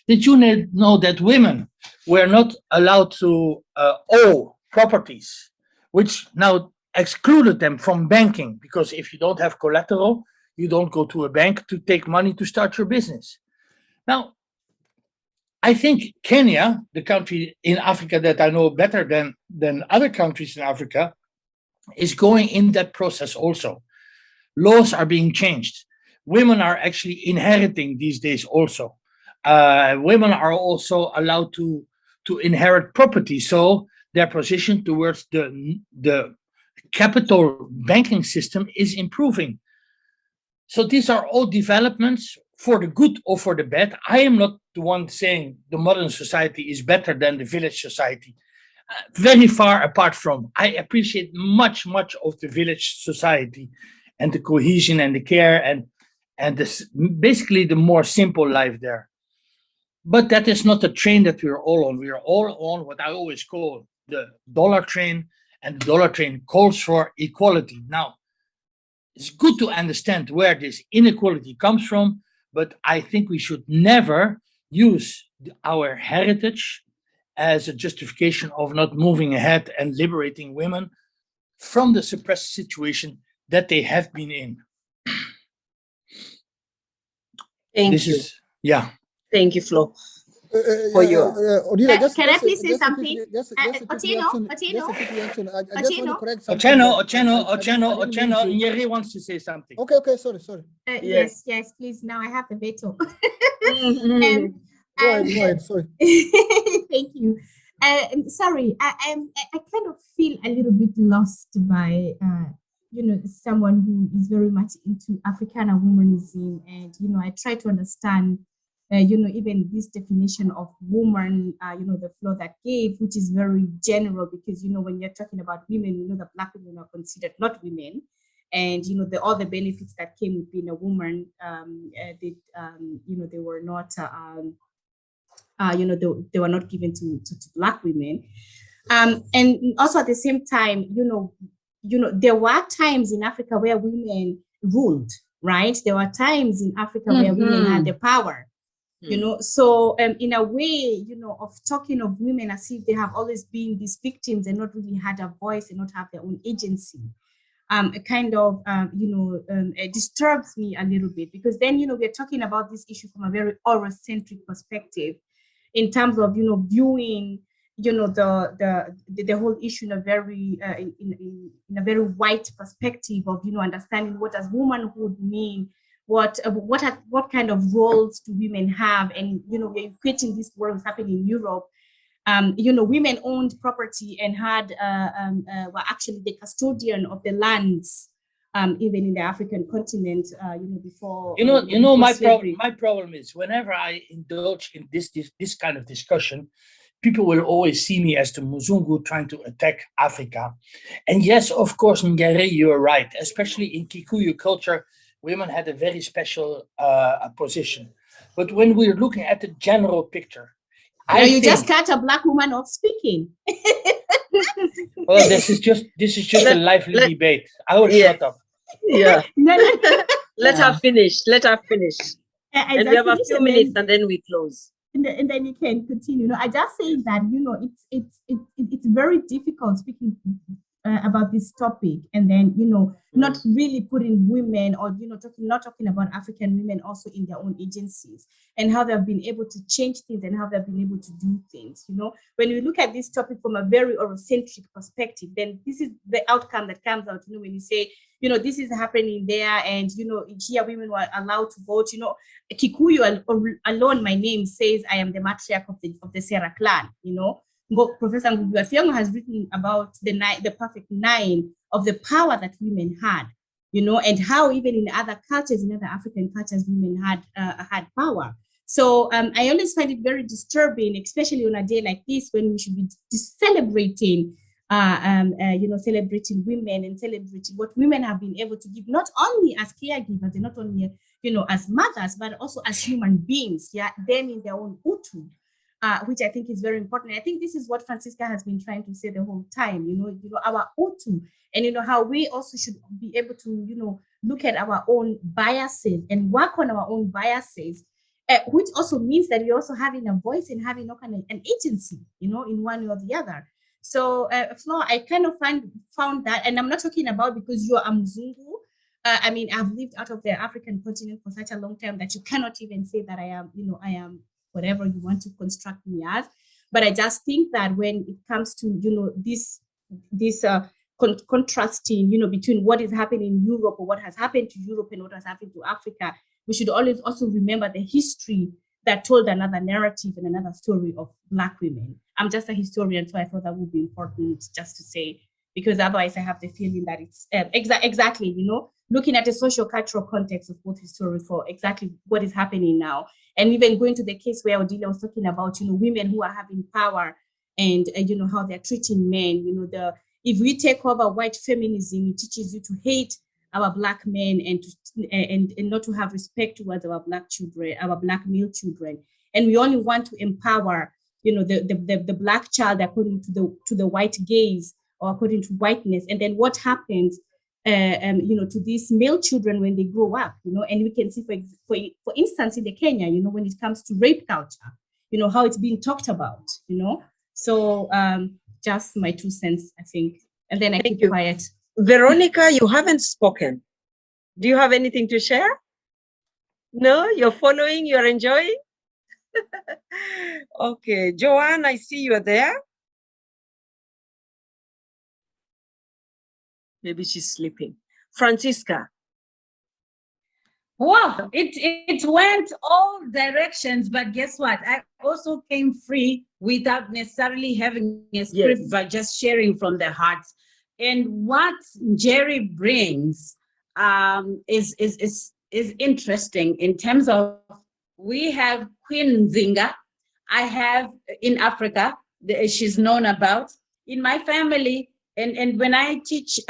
Did you know that women were not allowed to own properties, which now excluded them from banking? Because if you don't have collateral, you don't go to a bank to take money to start your business. Now, I think Kenya, the country in Africa that I know better than other countries in Africa, is going in that process also. Laws are being changed. Women are actually inheriting these days also. Women are also allowed to inherit property. So their position towards the capital banking system is improving. So these are all developments for the good or for the bad. I am not the one saying the modern society is better than the village society. Very far apart from. I appreciate much of the village society and the cohesion and the care and this, basically the more simple life there. But that is not the train that we're all on. We are all on what I always call the dollar train, and the dollar train calls for equality. Now, it's good to understand where this inequality comes from, but I think we should never use our heritage as a justification of not moving ahead and liberating women from the suppressed situation that they have been in. Thank you. Thank you, Flo. Odile, Can I please say something? Otieno, Njeri wants to say something. Okay, sorry. Yes, please. Now I have the veto. Go ahead, sorry. Thank you. Sorry, I kind of feel a little bit lost by someone who is very much into Africana womanism, and I try to understand even this definition of woman, the Flo that gave, which is very general, because when you're talking about women, the Black women are considered not women, and all the benefits that came with being a woman, they were not they were not given to Black women, and also at the same time, there were times in Africa where women ruled, right? There were times in Africa where women had the power. So in a way, of talking of women as if they have always been these victims and not really had a voice and not have their own agency, it disturbs me a little bit, because then, we're talking about this issue from a very Eurocentric perspective, in terms of, viewing, the whole issue in a very, in a very white perspective of, understanding what does womanhood mean, what kind of roles do women have, and we're equating this world happening in Europe. Women owned property and had were actually the custodian of the lands, even in the African continent. Before my problem is whenever I indulge in this kind of discussion, people will always see me as the Muzungu trying to attack Africa. And yes, of course, Njeri, you're right. Especially in Kikuyu culture, women had a very special position. But when we're looking at the general picture, you just cut a Black woman off speaking. Well, this is just a lively debate. I will shut up. Yeah. No. Let her finish. Let her finish. And we have a few minutes, and then we close. And then you can continue. I just say that it's very difficult speaking about this topic, and then not really putting women, or not talking about African women also in their own agencies, and how they've been able to change things, and how they've been able to do things. When we look at this topic from a very Eurocentric perspective, then this is the outcome that comes out. When you say this is happening there, and here women were allowed to vote. Kikuyu alone, my name says I am the matriarch of the Sierra clan. Professor Ngugi has written about the perfect nine of the power that women had, and how even in other cultures, in other African cultures, women had power. So I always find it very disturbing, especially on a day like this, when we should be celebrating, celebrating women and celebrating what women have been able to give, not only as caregivers and not only, as mothers, but also as human beings, them in their own utu. Which I think is very important. I think this is what Francisca has been trying to say the whole time, our utu, and how we also should be able to, look at our own biases and work on our own biases, which also means that we're also having a voice and having an agency, in one or the other. So, Flo, I kind of found that, and I'm not talking about because you're a Mzungu. I've lived out of the African continent for such a long time that you cannot even say that I am whatever you want to construct me as. But I just think that when it comes to, this contrasting, between what is happening in Europe, or what has happened to Europe, and what has happened to Africa, we should always also remember the history that told another narrative and another story of Black women. I'm just a historian, so I thought that would be important just to say, because otherwise I have the feeling that it's exactly, looking at the social cultural context of both history for exactly what is happening now. And even going to the case where Odilia was talking about, women who are having power, and how they're treating men. If we take over white feminism, it teaches you to hate our Black men, and not to have respect towards our Black children, our Black male children. And we only want to empower, the Black child according to the white gaze, or according to whiteness. And then what happens, to these male children when they grow up, and we can see, for instance, in the Kenya, when it comes to rape culture, how it's being talked about, So just my 2 cents, I think. And then I keep quiet. Veronica, you haven't spoken. Do you have anything to share? No, you're following, you're enjoying? Okay, Joanne, I see you're there. Maybe she's sleeping. Francisca. Wow, it went all directions, but guess what? I also came free without necessarily having a script, but just sharing from the heart. And what Njeri brings is interesting in terms of, we have Queen Nzinga. I have in Africa, she's known about. In my family, and when I teach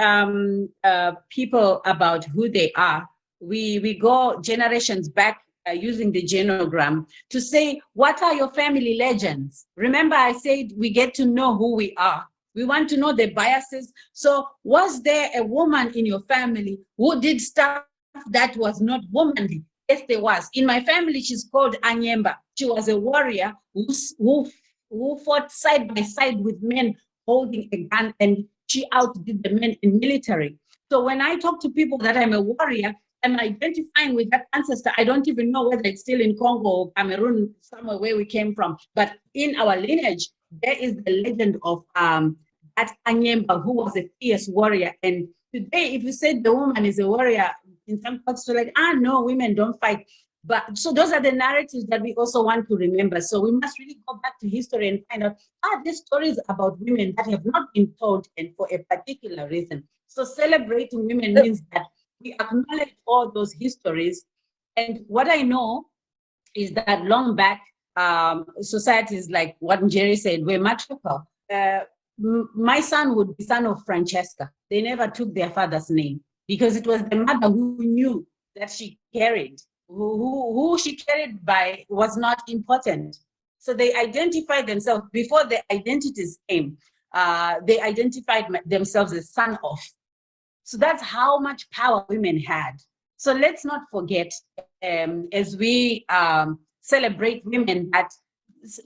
people about who they are, we go generations back using the genogram to say, what are your family legends? Remember, I said we get to know who we are. We want to know the biases. So was there a woman in your family who did stuff that was not womanly? Yes, there was. In my family, she's called Anyemba. She was a warrior who fought side by side with men holding a gun, and she outdid the men in military. So when I talk to people that I'm a warrior, I'm identifying with that ancestor. I don't even know whether it's still in Congo or Cameroon, somewhere where we came from. But in our lineage, there is the legend of that Anyemba, who was a fierce warrior. And today, if you say the woman is a warrior, in some cultures, so like, no, women don't fight. But so those are the narratives that we also want to remember. So we must really go back to history and find out, these stories about women that have not been told, and for a particular reason. So celebrating women means that we acknowledge all those histories. And what I know is that long back, societies like what Njeri said were matriarchal. My son would be son of Francesca. They never took their father's name because it was the mother who knew that she carried, who she carried by was not important. So they identified themselves before the identities came. They identified themselves as son of. So that's how much power women had. So let's not forget, as we celebrate women, that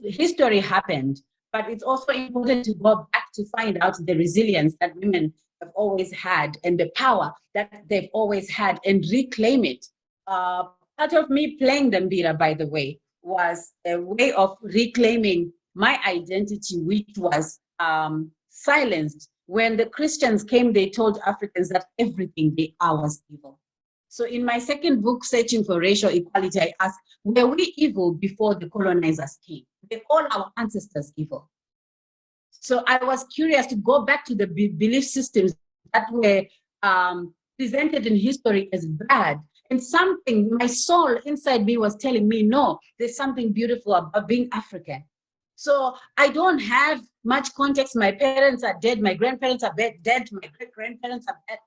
history happened, but it's also important to go back to find out the resilience that women have always had and the power that they've always had and reclaim it. Part of me playing the mbira, by the way, was a way of reclaiming my identity, which was silenced. When the Christians came, they told Africans that everything they are was evil. So in my second book, Searching for Racial Equality, I asked, were we evil before the colonizers came? Were all our ancestors evil? So I was curious to go back to the belief systems that were presented in history as bad. And something, my soul inside me was telling me, no, there's something beautiful about being African. So I don't have much context. My parents are dead. My grandparents are dead. My great-grandparents are dead.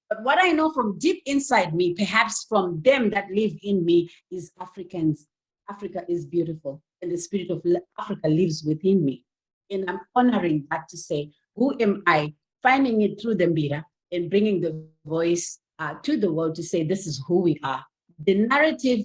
But what I know from deep inside me, perhaps from them that live in me, is Africans. Africa is beautiful, and the spirit of Africa lives within me. And I'm honoring that to say, who am I? Finding it through the mbira and bringing the voice to the world to say, this is who we are. The narrative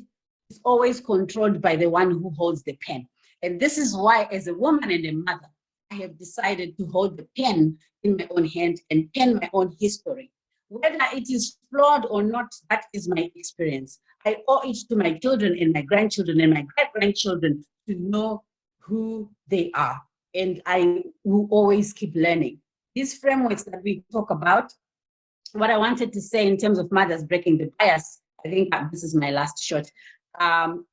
is always controlled by the one who holds the pen. And this is why, as a woman and a mother, I have decided to hold the pen in my own hand and pen my own history. Whether it is flawed or not, that is my experience. I owe it to my children and my grandchildren and my great-grandchildren to know who they are. And I will always keep learning. These frameworks that we talk about, what I wanted to say in terms of mothers breaking the bias, I think this is my last shot,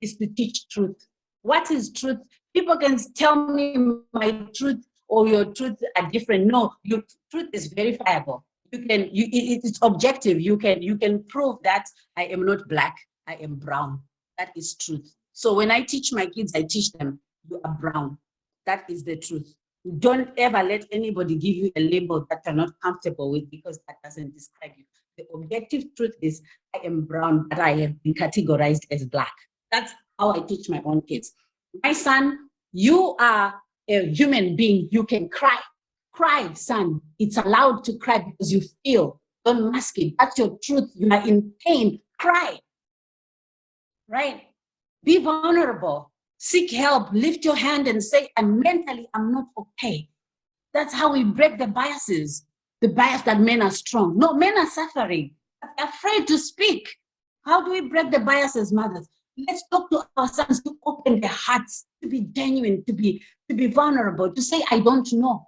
is to teach truth. What is truth? People can tell me my truth or your truth are different. No, your truth is verifiable. It's objective. You can prove that I am not black, I am brown. That is truth. So when I teach my kids, I teach them, you are brown. That is the truth. Don't ever let anybody give you a label that you're not comfortable with, because that doesn't describe you. The objective truth is, I am brown, but I have been categorized as black. That's how I teach my own kids. My son, you are a human being. You can cry. Cry, son. It's allowed to cry because you feel. Don't mask it. That's your truth. You are in pain. Cry. Right? Be vulnerable. Seek help. Lift your hand and say, I'm not okay. That's how we break the biases. The bias that men are strong. No, men are suffering. They're afraid to speak. How do we break the biases, mothers? Let's talk to our sons to open their hearts, to be genuine, to be vulnerable, to say, I don't know.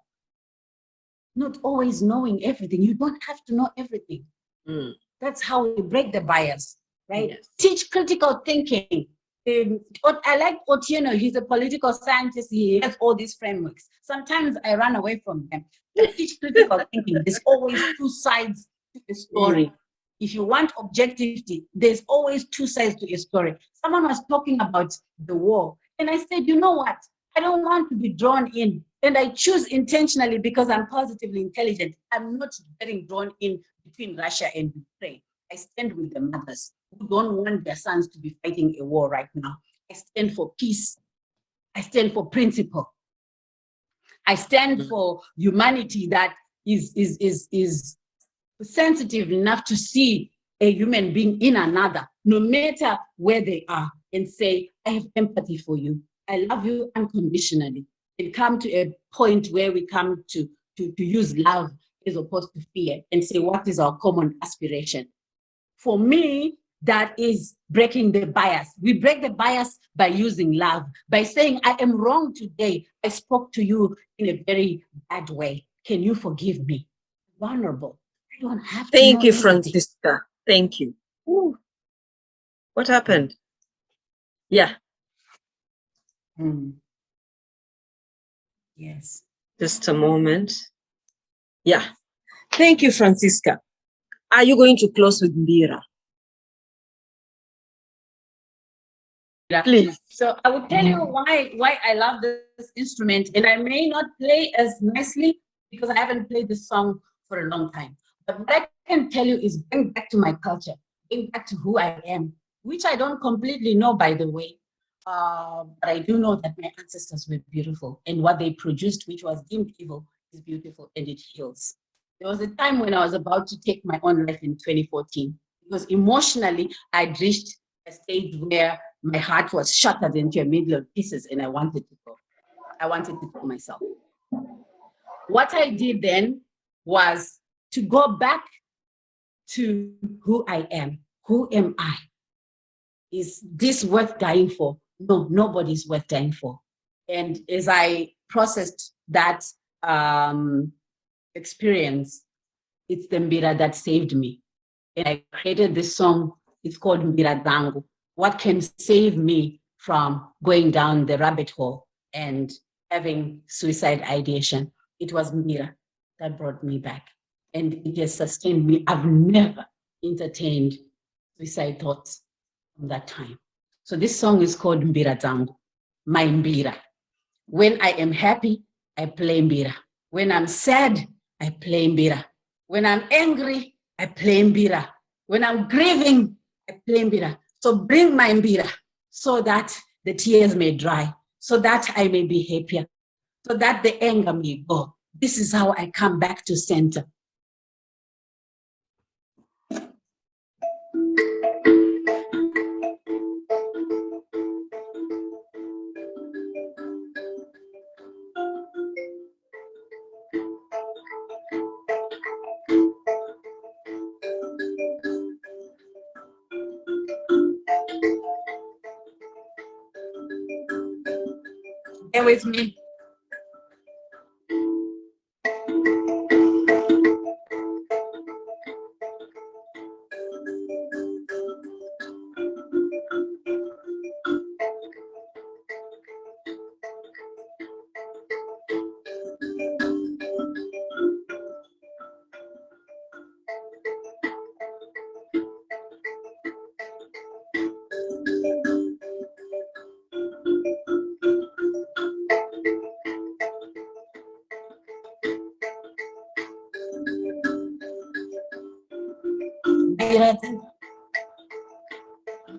Not always knowing everything. You don't have to know everything. That's how we break the bias, right? Yes. Teach critical thinking. I like Otieno, he's a political scientist, he has all these frameworks. Sometimes I run away from them. Teach critical thinking. There's always two sides to a story. If you want objectivity, there's always two sides to a story. Someone was talking about the war, and I said, you know what? I don't want to be drawn in, and I choose intentionally because I'm positively intelligent. I'm not getting drawn in between Russia and Ukraine. I stand with the mothers who don't want their sons to be fighting a war right now. I stand for peace. I stand for principle. I stand for humanity that is sensitive enough to see a human being in another, no matter where they are, and say, I have empathy for you. I love you unconditionally. And come to a point where we come to use love as opposed to fear and say, what is our common aspiration? For me, that is breaking the bias. We break the bias by using love, by saying, I am wrong today. I spoke to you in a very bad way. Can you forgive me? Vulnerable. I don't have to. Thank you, Francisca. Thank you. Ooh. What happened? Yeah. Yes. Just a moment. Yeah. Thank you, Francisca. Are you going to close with Mbira? Please. So I will tell you why I love this instrument, and I may not play as nicely because I haven't played this song for a long time. But what I can tell you is going back to my culture. going back to who I am, which I don't completely know, by the way. But I do know that my ancestors were beautiful, and what they produced, which was deemed evil, is beautiful and it heals. There was a time when I was about to take my own life in 2014, because emotionally I'd reached a stage where my heart was shattered into a million pieces and I wanted to go. I wanted to kill myself. What I did then was to go back to who I am. Who am I? Is this worth dying for? No, nobody's worth dying for. And as I processed that experience, it's the Mbira that saved me. And I created this song. It's called Mbira Zangu. What can save me from going down the rabbit hole and having suicide ideation? It was Mbira that brought me back. And it has sustained me. I've never entertained suicide thoughts from that time. So this song is called Mbira Zangu, my Mbira. When I am happy, I play Mbira. When I'm sad, I play Mbira. When I'm angry, I play Mbira. When I'm grieving, I play Mbira. So bring my Mbira so that the tears may dry, so that I may be happier, so that the anger may go. This is how I come back to center. Bear with me.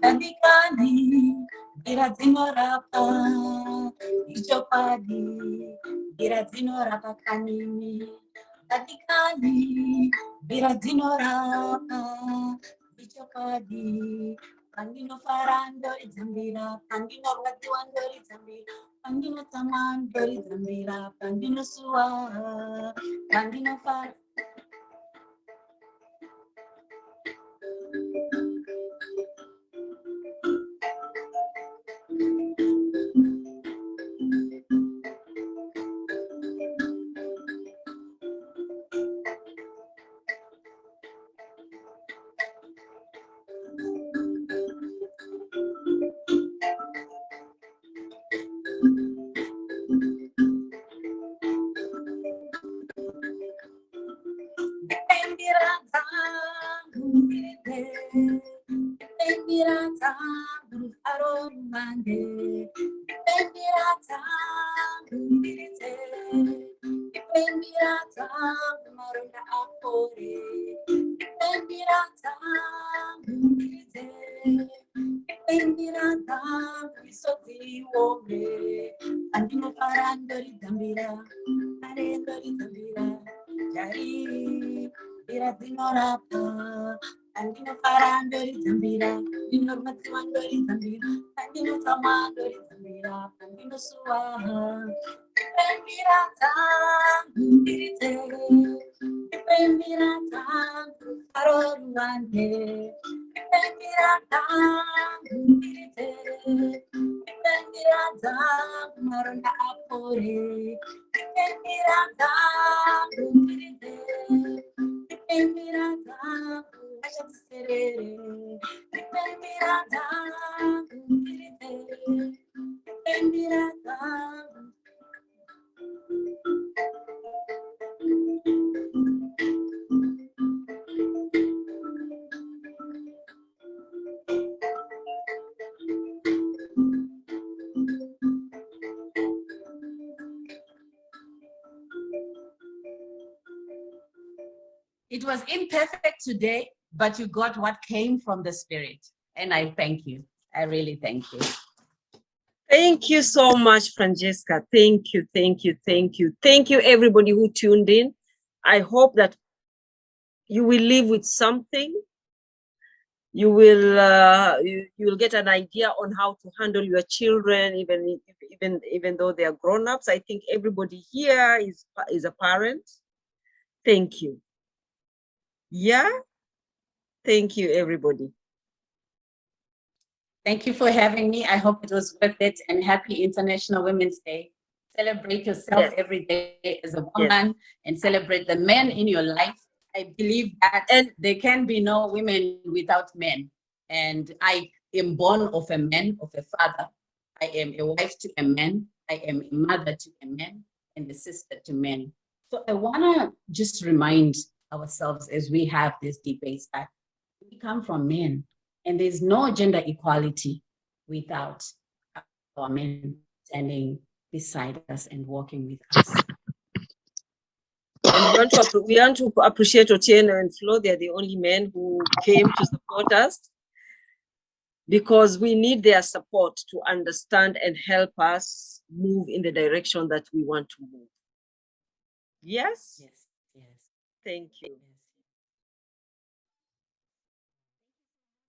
Dadikani, Girazino Rapa, Ichopadi, Girazino Rapa Kanini, Dadikani, Girazino Rapa, Ichopadi, Pandino Farando, Zambira, Pandino Ratuando, Zambira, Pandino Tamando, Zambira, Pandino Sua, Pandino Far. Andino parandori zambira, andino matimandori zambira, andino tamandori zambira, andino suaha. Dipembira tangu dirite, dipembira tangu karoruande, dipembira tangu dirite, dipembira tangu maronda apore, dipembira tangu dirite, dipembira tangu serere, dipembira tangu dirite, dipembira tangu. It was imperfect today, but you got what came from the spirit. And I thank you. I really thank you. Thank you so much, Francisca. Thank you, thank you, thank you. Thank you, everybody who tuned in. I hope that you will leave with something. You will get an idea on how to handle your children, even though they are grown-ups. I think everybody here is a parent. Thank you. Yeah. Thank you, everybody. Thank you for having me. I hope it was worth it, and happy International Women's Day. Celebrate yourself every day as a woman, and celebrate the men in your life. I believe that there can be no women without men. And I am born of a man, of a father. I am a wife to a man. I am a mother to a man, and a sister to men. So I want to just remind ourselves as we have this debate that we come from men. And there's no gender equality without our men standing beside us and walking with us. And we want to appreciate Otieno and Flo. They're the only men who came to support us, because we need their support to understand and help us move in the direction that we want to move. Yes? Yes, yes. Thank you. Yes.